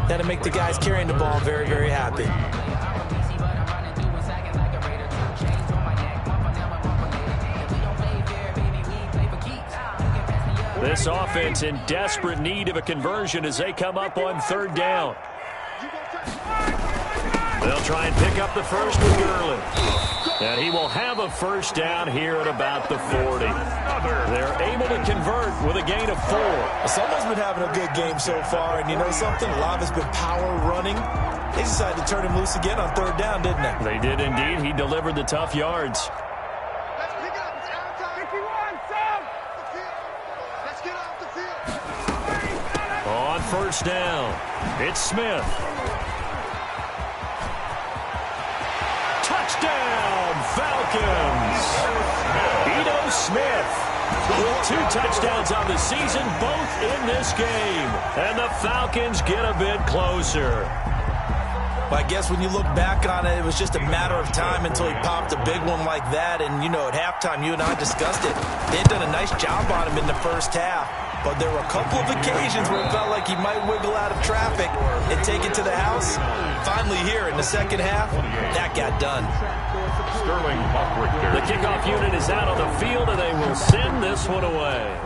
that'll make the guys carrying the ball very, very happy. This offense in desperate need of a conversion as they come up on third down. They'll try and pick up the first with Gurley. And he will have a first down here at about the 40. They're able to convert with a gain of 4. Someone's been having a good game so far, and you know something? A lot of it's been power running. They decided to turn him loose again on third down, didn't they? They did indeed. He delivered the tough yards. Let's pick up. It's out time. 51, Sam. Let's get off the field. On first down, it's Smith. Touchdown, Falcons! Ito Smith with 2 touchdowns on the season, both in this game. And the Falcons get a bit closer. Well, I guess when you look back on it, it was just a matter of time until he popped a big one like that. And, you know, at halftime, you and I discussed it. They had done a nice job on him in the first half. But there were a couple of occasions where it felt like he might wiggle out of traffic and take it to the house. Finally here in the second half, that got done. Sterling Buckrichter. The kickoff unit is out on the field, and they will send this one away.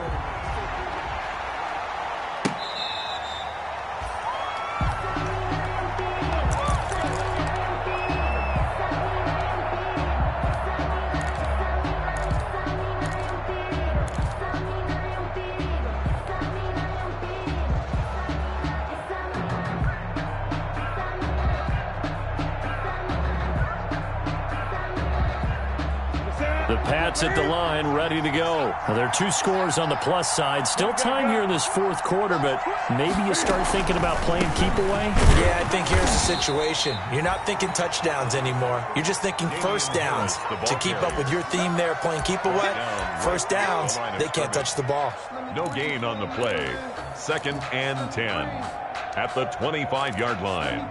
The Pats at the line, ready to go. Well, there are 2 scores on the plus side. Still time here in this fourth quarter, but maybe you start thinking about playing keep away? Yeah, I think here's the situation. You're not thinking touchdowns anymore. You're just thinking first downs. To keep up with your theme there, playing keep away, first downs, they can't touch the ball. No gain on the play. 2nd and 10 at the 25-yard line.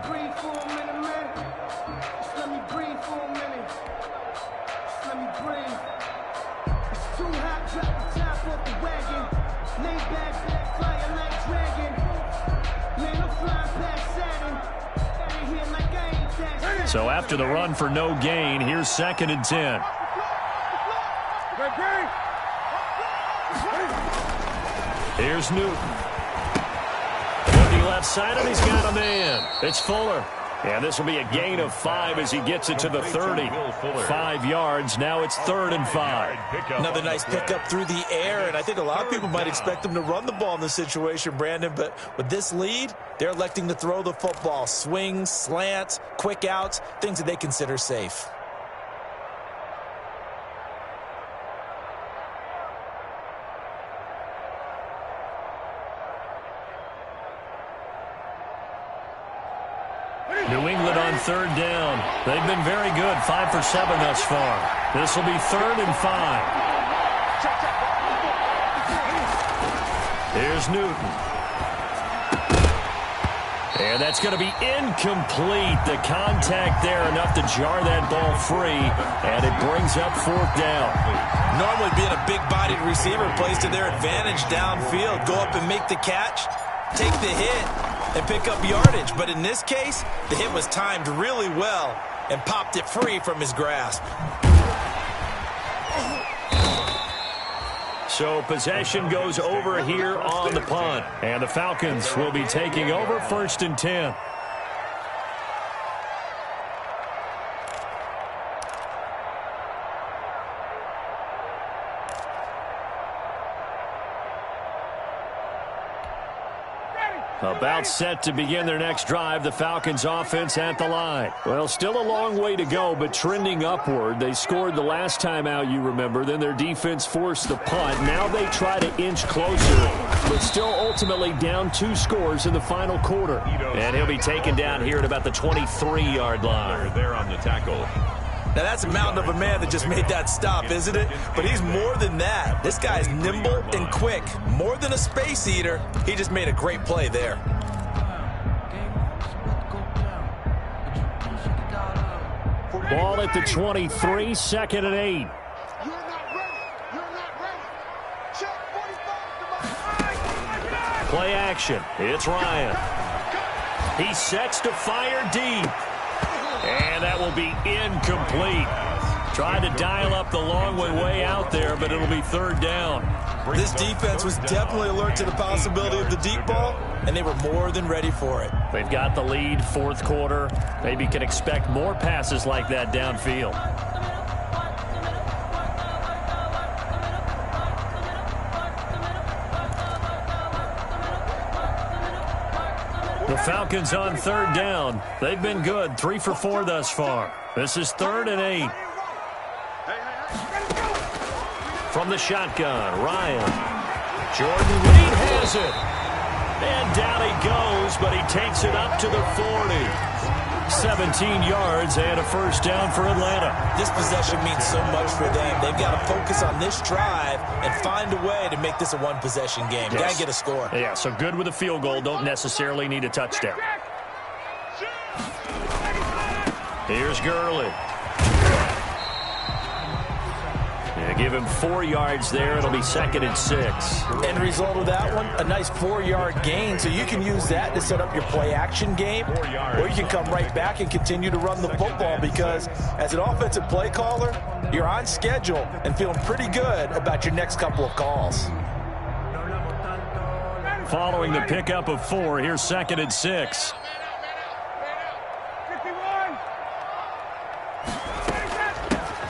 So after the run for no gain, here's 2nd and 10. Here's Newton. Looking left side, and he's got a man. It's Fuller. And this will be a gain of 5 as he gets it to the 30. 5 yards. Now it's 3rd and 5. Another nice pickup through the air, and I think a lot of people might expect him to run the ball in this situation, Brandon, but with this lead, they're electing to throw the football. Swings, slants, quick outs, things that they consider safe. New England on third down. They've been very good, 5 for 7 thus far. This will be 3rd and 5. Here's Newton. And that's going to be incomplete. The contact there enough to jar that ball free, and it brings up 4th down. Normally being a big-bodied receiver plays to their advantage downfield. Go up and make the catch, take the hit, and pick up yardage. But in this case, the hit was timed really well and popped it free from his grasp. So possession goes over here on the punt. And the Falcons will be taking over 1st and 10. About set to begin their next drive, the Falcons offense at the line. Well, still a long way to go, but trending upward. They scored the last time out, you remember. Then their defense forced the punt. Now they try to inch closer, but still ultimately down 2 scores in the final quarter. And he'll be taken down here at about the 23-yard line. There on the tackle. Now, that's a mountain of a man that just made that stop, isn't it? But he's more than that. This guy's nimble and quick. More than a space eater. He just made a great play there. Ball at the 23, 2nd and 8. You're not ready. You're not ready. Check 45. Play action. It's Ryan. He sets to fire deep. And that will be incomplete. Tried to dial up the long one way out there, but it'll be 3rd down. This defense was definitely alert to the possibility of the deep ball, and they were more than ready for it. They've got the lead, 4th quarter. Maybe can expect more passes like that downfield. The Falcons on 3rd down. They've been good, 3 for 4 thus far. This is 3rd and 8. From the shotgun, Ryan. Jordan Reed has it. And down he goes, but he takes it up to the 40. 17 yards and a 1st down for Atlanta. This possession means so much for them. They've got to focus on this drive and find a way to make this a one-possession game. Yes. Got to get a score. Yeah, so good with a field goal. Don't necessarily need a touchdown. Here's Gurley. Yeah, give him 4 yards there. It'll be 2nd and 6. End result of that one, a nice 4-yard gain, so you can use that to set up your play-action game, or you can come right back and continue to run the football because as an offensive play caller, you're on schedule and feeling pretty good about your next couple of calls. Following the pickup of 4, here's 2nd and 6.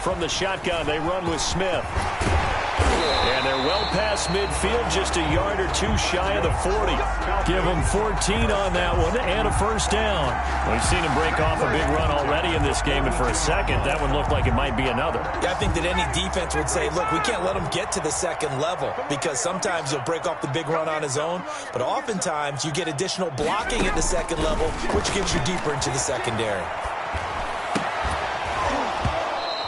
From the shotgun, they run with Smith. And they're well past midfield, just a yard or 2 shy of the 40. Give them 14 on that one and a 1st down. We've seen him break off a big run already in this game, and for a second, that one looked like it might be another. Yeah, I think that any defense would say, look, we can't let him get to the 2nd level because sometimes he'll break off the big run on his own, but oftentimes you get additional blocking at the 2nd level, which gets you deeper into the secondary.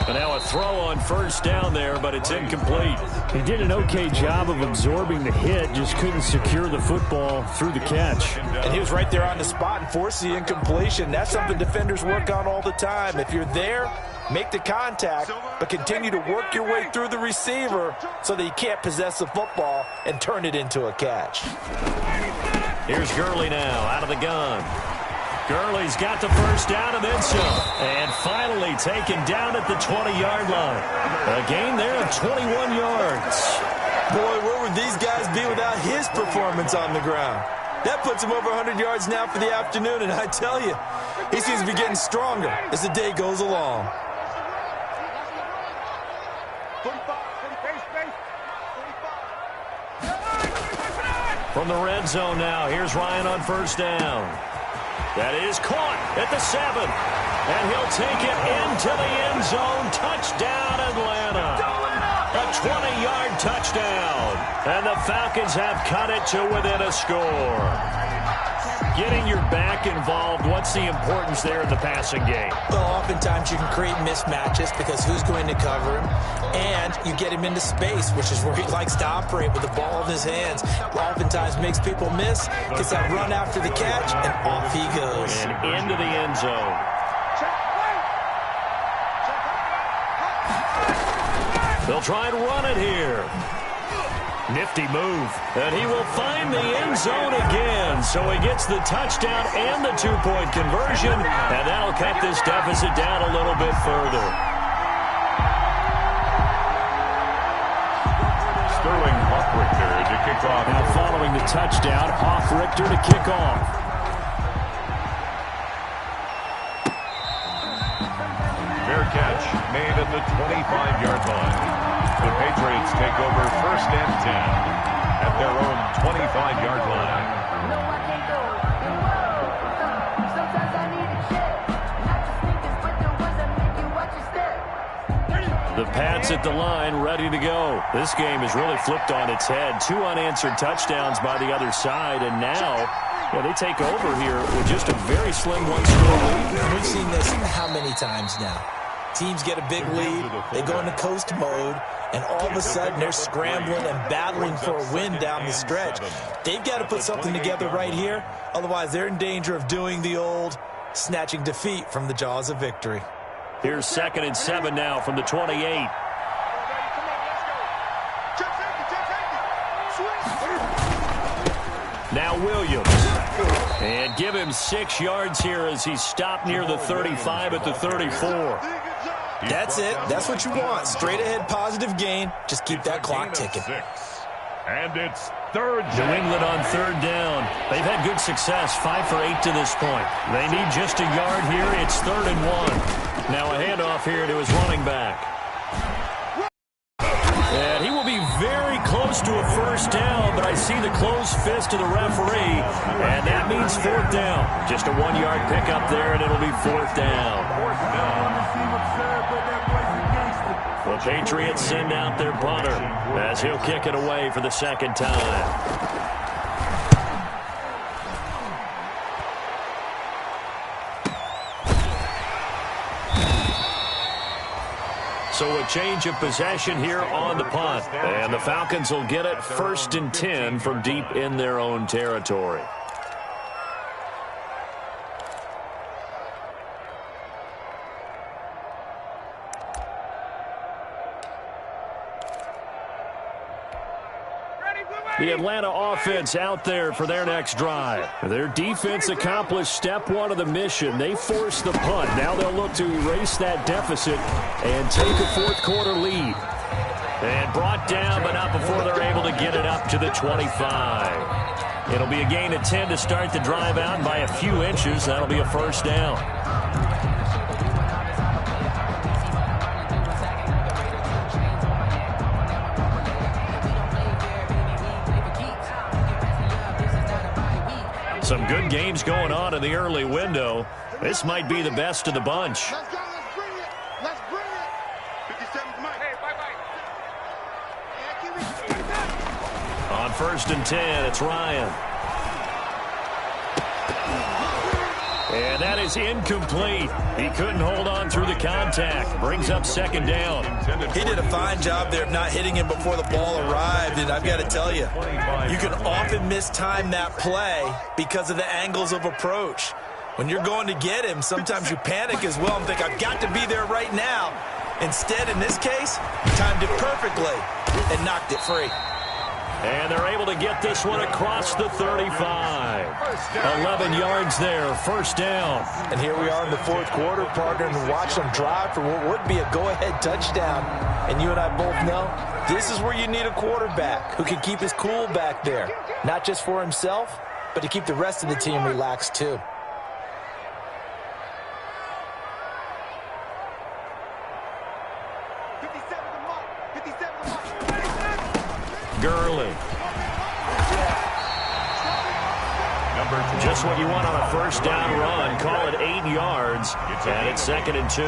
And now a throw on 1st down there, but it's incomplete. He did an okay job of absorbing the hit, just couldn't secure the football through the catch. And he was right there on the spot and forced the incompletion. That's something defenders work on all the time. If you're there, make the contact, but continue to work your way through the receiver so that you can't possess the football and turn it into a catch. Here's Gurley now out of the gun. Gurley's got the 1st down and then some. And finally taken down at the 20-yard line. A gain there of 21 yards. Boy, where would these guys be without his performance on the ground? That puts him over 100 yards now for the afternoon, and I tell you, he seems to be getting stronger as the day goes along. From the red zone now, here's Ryan on 1st down. That is caught at the 7. And he'll take it into the end zone. Touchdown, Atlanta. A 20-yard touchdown. And the Falcons have cut it to within a score. Getting your back involved, what's the importance there in the passing game? Well, oftentimes you can create mismatches because who's going to cover him? And you get him into space, which is where he likes to operate with the ball in his hands. Oftentimes makes people miss, gets that run after the catch, and off he goes. And into the end zone. They'll try and run it here. Nifty move. And he will find the end zone again. So he gets the touchdown and the 2-point conversion. And that'll cut this deficit down a little bit further. Sterling Hoffrichter to kick off. Now following the touchdown, Hoffrichter to kick off. Fair catch made at the 25-yard line. The Patriots take over 1st and 10 at their own 25-yard line. No, I can't go. Sometimes I need a check. Not just sneakers, but the ones that make you watch your step. The Pats at the line, ready to go. This game is really flipped on its head. 2 unanswered touchdowns by the other side, and now they take over here with just a very slim 1-score lead. We've seen this how many times now? Teams get a big lead, they go into coast mode, and all of a sudden they're scrambling and battling for a win down the stretch. They've got to put something together right here, otherwise they're in danger of doing the old snatching defeat from the jaws of victory. Here's 2nd and 7 now from the 28. Now Williams. And give him 6 yards here as he's stopped near the 35 at the 34. That's it. That's what you want. Straight ahead positive gain. Just keep that clock ticking. And it's 3rd New England on 3rd down. They've had good success, 5 for 8 to this point. They need just a yard here. It's 3rd and 1. Now a handoff here to his running back. And he will be very close to a 1st down, but I see the closed fist of the referee, and that means 4th down. Just a 1-yard pickup there, and it'll be 4th down. The Patriots send out their punter as he'll kick it away for the 2nd time. So a change of possession here on the punt. And the Falcons will get it 1st and 10 from deep in their own territory. The Atlanta offense out there for their next drive. Their defense accomplished step 1 of the mission. They forced the punt. Now they'll look to erase that deficit and take a 4th quarter lead. And brought down, but not before they're able to get it up to the 25. It'll be a gain of 10 to start the drive out, and by a few inches, that'll be a 1st down. Some good games going on in the early window. This might be the best of the bunch. Let's go. Let's bring it. Let's bring it. 57's Mike. Hey, bye-bye. On 1st and 10, it's Ryan. And that is incomplete. He couldn't hold on through the contact. Brings up 2nd down. He did a fine job there of not hitting him before the ball arrived, and I've got to tell you, you can often mistime that play because of the angles of approach. When you're going to get him, sometimes you panic as well and think, I've got to be there right now. Instead, in this case, timed it perfectly and knocked it free. And they're able to get this one across the 35. 11 yards there, 1st down. And here we are in the 4th quarter, partner, and watch them drive for what would be a go-ahead touchdown. And you and I both know this is where you need a quarterback who can keep his cool back there. Not just for himself, but to keep the rest of the team relaxed too. Gurley. Just what you want on a 1st down run. Call it 8 yards, and it's 2nd and 2.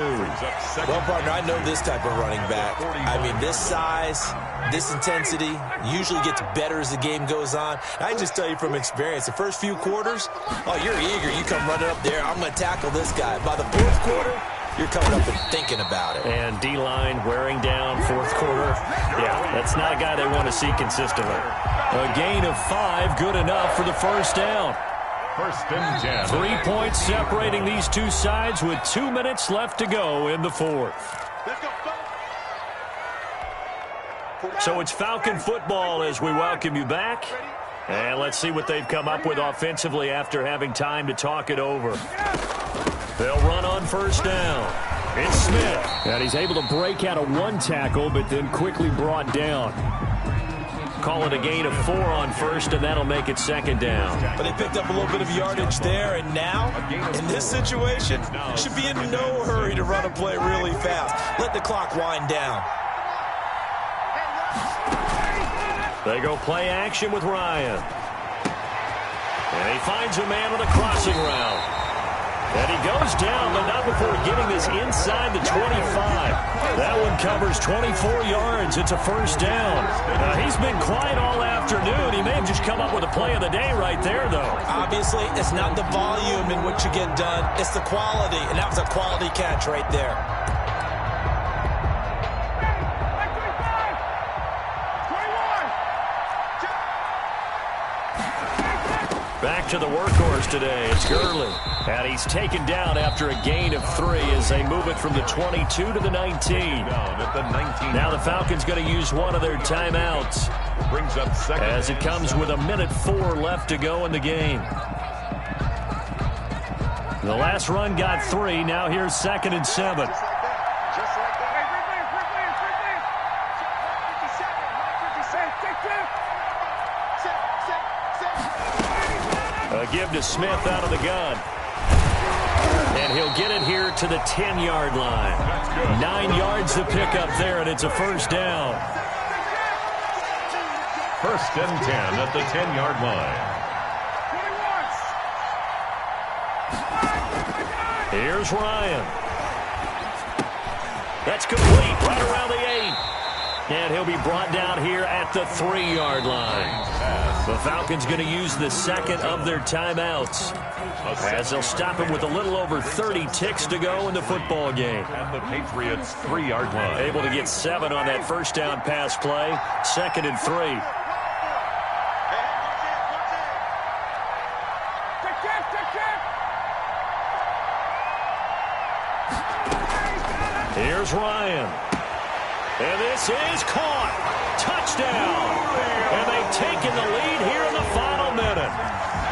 Well, partner, I know this type of running back. I mean, this size, this intensity usually gets better as the game goes on. I can just tell you from experience, the first few quarters, oh, you're eager. You come running up there, I'm going to tackle this guy. By the 4th quarter, you're coming up and thinking about it. And D-line wearing down 4th quarter. Yeah, that's not a guy they want to see consistently. A gain of 5, good enough for the 1st down. 1st and 10. 3 points separating these two sides with 2 minutes left to go in the 4th. So it's Falcon football as we welcome you back. And let's see what they've come up with offensively after having time to talk it over. They'll run on 1st down. It's Smith. And he's able to break out of 1 tackle, but then quickly brought down. Call it a gain of 4 on 1st, and that'll make it 2nd down. But they picked up a little bit of yardage there, and now, in this situation, should be in no hurry to run a play really fast. Let the clock wind down. They go play action with Ryan. And he finds a man on a crossing route. And he goes down, but not before getting this inside the 25. That one covers 24 yards. It's a 1st down. He's been quiet all afternoon. He may have just come up with a play of the day right there, though. Obviously, it's not the volume in which you get done. It's the quality, and that was a quality catch right there. Back to the workhorse today. It's Gurley. And he's taken down after a gain of 3 as they move it from the 22 to the 19. Now the Falcons going to use one of their timeouts. Brings up second as it comes with 1:04 left to go in the game. The last run got 3. Now here's 2nd and 7. A give to Smith out of the gun. And he'll get it here to the 10-yard line. 9 yards to pick up there, and it's a first down. 1st and 10 at the 10-yard line. Here's Ryan. That's complete right around the 8. And he'll be brought down here at the 3-yard line. The Falcons going to use the 2nd of their timeouts as they'll stop him with a little over 30 ticks to go in the football game. And the Patriots 3-yard line. Able to get 7 on that first down pass play. 2nd and 3. Here's Ryan. And this is caught. Touchdown. And they've taken the lead here in the final minute.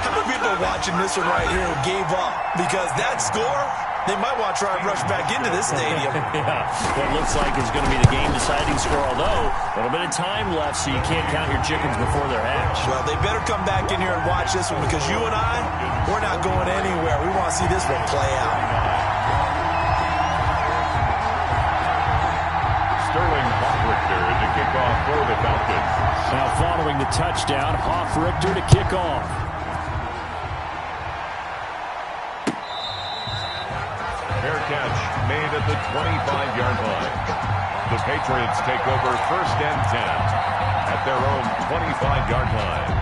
How many people are watching this one right here who gave up? Because that score, they might want to try and rush back into this stadium. Yeah, what looks like is going to be the game-deciding score, although a little bit of time left, so you can't count your chickens before they're hatched. Well, they better come back in here and watch this one because you and I, we're not going anywhere. We want to see this one play out. Sterling Hofrichter to kick off for the Falcons. Now following the touchdown, Hofrichter to kick off. Fair catch made at the 25-yard line. The Patriots take over 1st and 10 at their own 25-yard line.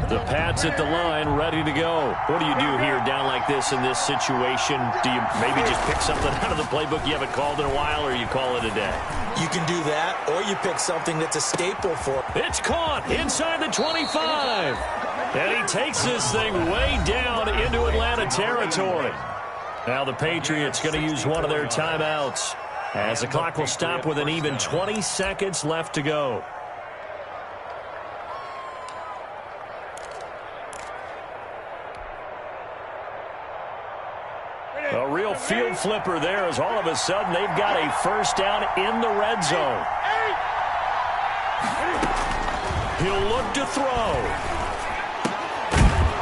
The Pats at the line, ready to go. What do you do here down like this in this situation? Do you maybe just pick something out of the playbook you haven't called in a while, or you call it a day? You can do that, or you pick something that's a staple for. It's caught inside the 25. And he takes this thing way down into Atlanta territory. Now the Patriots going to use one of their timeouts as the clock will stop with an even 20 seconds left to go. A real field flipper there as all of a sudden they've got a first down in the red zone. He'll look to throw.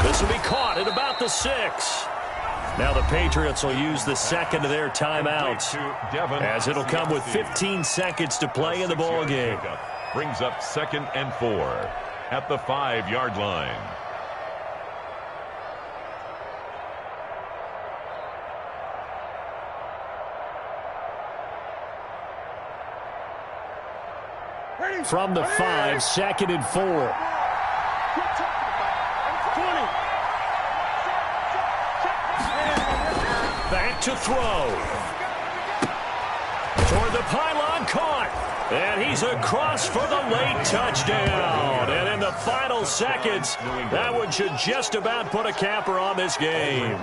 This will be caught at about the 6. Now the Patriots will use the 2nd of their timeouts as it'll come with 15 seconds to play in the ball game. Brings up 2nd and 4 at the 5-yard line. From the 5, 2nd and 4. Back to throw. Toward the pylon, caught. And he's across for the late touchdown. And in the final seconds, that one should just about put a capper on this game.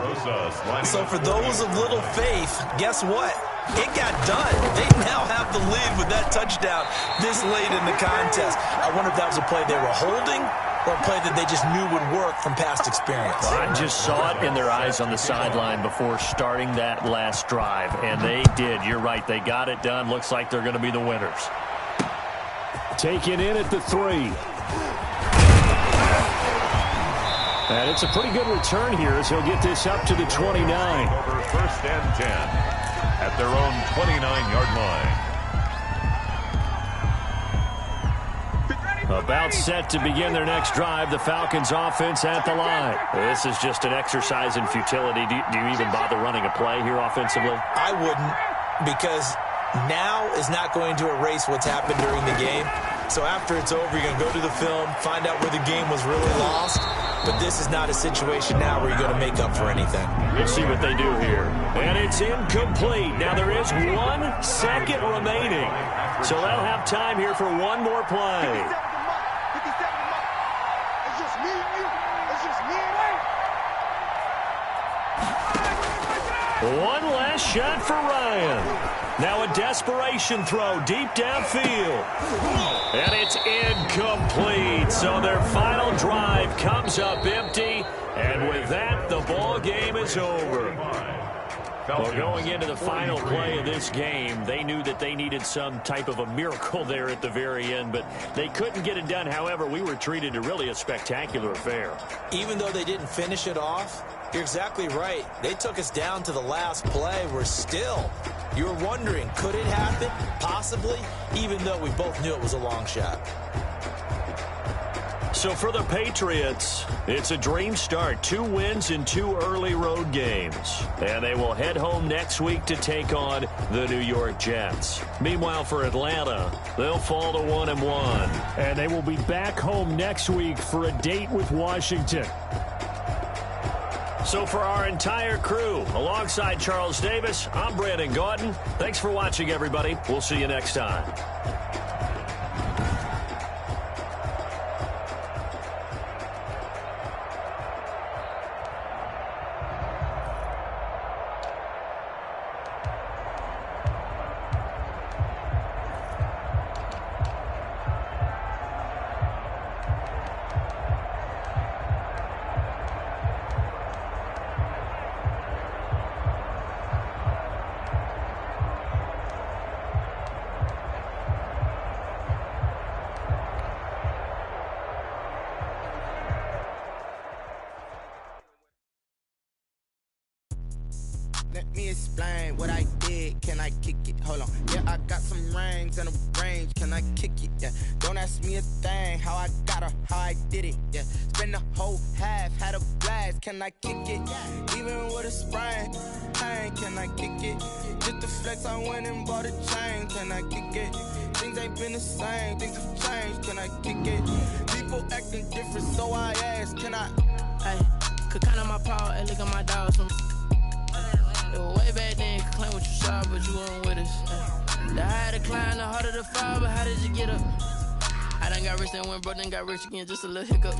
So for those of little faith, guess what? It got done. They now have the lead with that touchdown this late in the contest. I wonder if that was a play they were holding or a play that they just knew would work from past experience. I just saw it in their eyes on the sideline before starting that last drive, and they did. You're right. They got it done. Looks like they're going to be the winners. Taken in at the 3. And it's a pretty good return here as he'll get this up to the 29. Over 1st and 10 at their own 29-yard line. About set to begin their next drive, the Falcons offense at the line. This is just an exercise in futility. Do you even bother running a play here offensively? I wouldn't, because now is not going to erase what's happened during the game. So after it's over, you're going to go to the film, find out where the game was really lost. But this is not a situation now where you're going to make up for anything. We'll see what they do here. And it's incomplete. Now there is 1 second remaining. So they'll have time here for one more play. 57 to Mike. It's just me and you. It's just me and you. One last shot for Ryan. Now a desperation throw deep downfield. And it's incomplete. So their final drive comes up empty. And with that, the ball game is over. Well, going into the final play of this game, they knew that they needed some type of a miracle there at the very end, but they couldn't get it done. However, we were treated to really a spectacular affair. Even though they didn't finish it off, you're exactly right. They took us down to the last play. We're still, you were wondering, could it happen? Possibly, even though we both knew it was a long shot. So for the Patriots, it's a dream start. 2 wins in 2 early road games. And they will head home next week to take on the New York Jets. Meanwhile, for Atlanta, they'll fall to 1-1. And they will be back home next week for a date with Washington. So for our entire crew, alongside Charles Davis, I'm Brandon Gaudin. Thanks for watching, everybody. We'll see you next time. Let me explain what I did. Can I kick it? Hold on. Yeah, I got some rings and a range. Can I kick it? Yeah. Don't ask me a thing. How I got her, how I did it. Yeah. Spend the whole half, had a blast. Can I kick it? Even with a sprain, pain. Can I kick it? Just to flex, I went and bought a chain. Can I kick it? Things ain't been the same. Things have changed. Can I kick it? People acting different, so I ask. Can I? Hey, could count on my power and look at my dogs from. It was way back then, could claim what you saw, but you weren't with us. The higher the climb, the harder the fall, but how did you get up? I done got rich and went broke, then got rich again, just a little hiccup.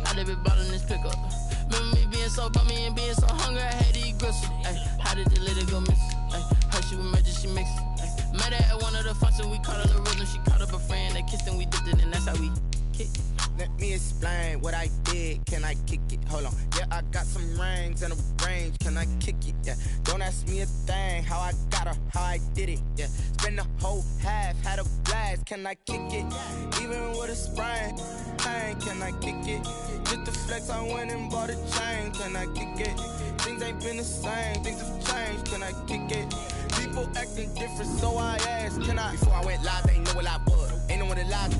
I done been ballin' this pickup. Remember me being so bummy and being so hungry, I had to eat gristle. How did you let it go miss? Her she was magic, she mixed it. Met her at one of the functions, we caught her the rhythm. She caught up a friend, they kissed and we dipped it, and that's how we kicked it. Let me explain what I did. Can I kick it? Hold on. Yeah, I got some rings and a range. Can I kick it? Yeah. Don't ask me a thing. How I got her, how I did it. Yeah. Spend the whole half, had a blast. Can I kick it? Even with a sprain, pain. Can I kick it? Just to flex, I went and bought a chain. Can I kick it? Things ain't been the same. Things have changed. Can I kick it? People acting different, so I asked. Can I? Before I went live, they ain't know what I was. Ain't no one alive.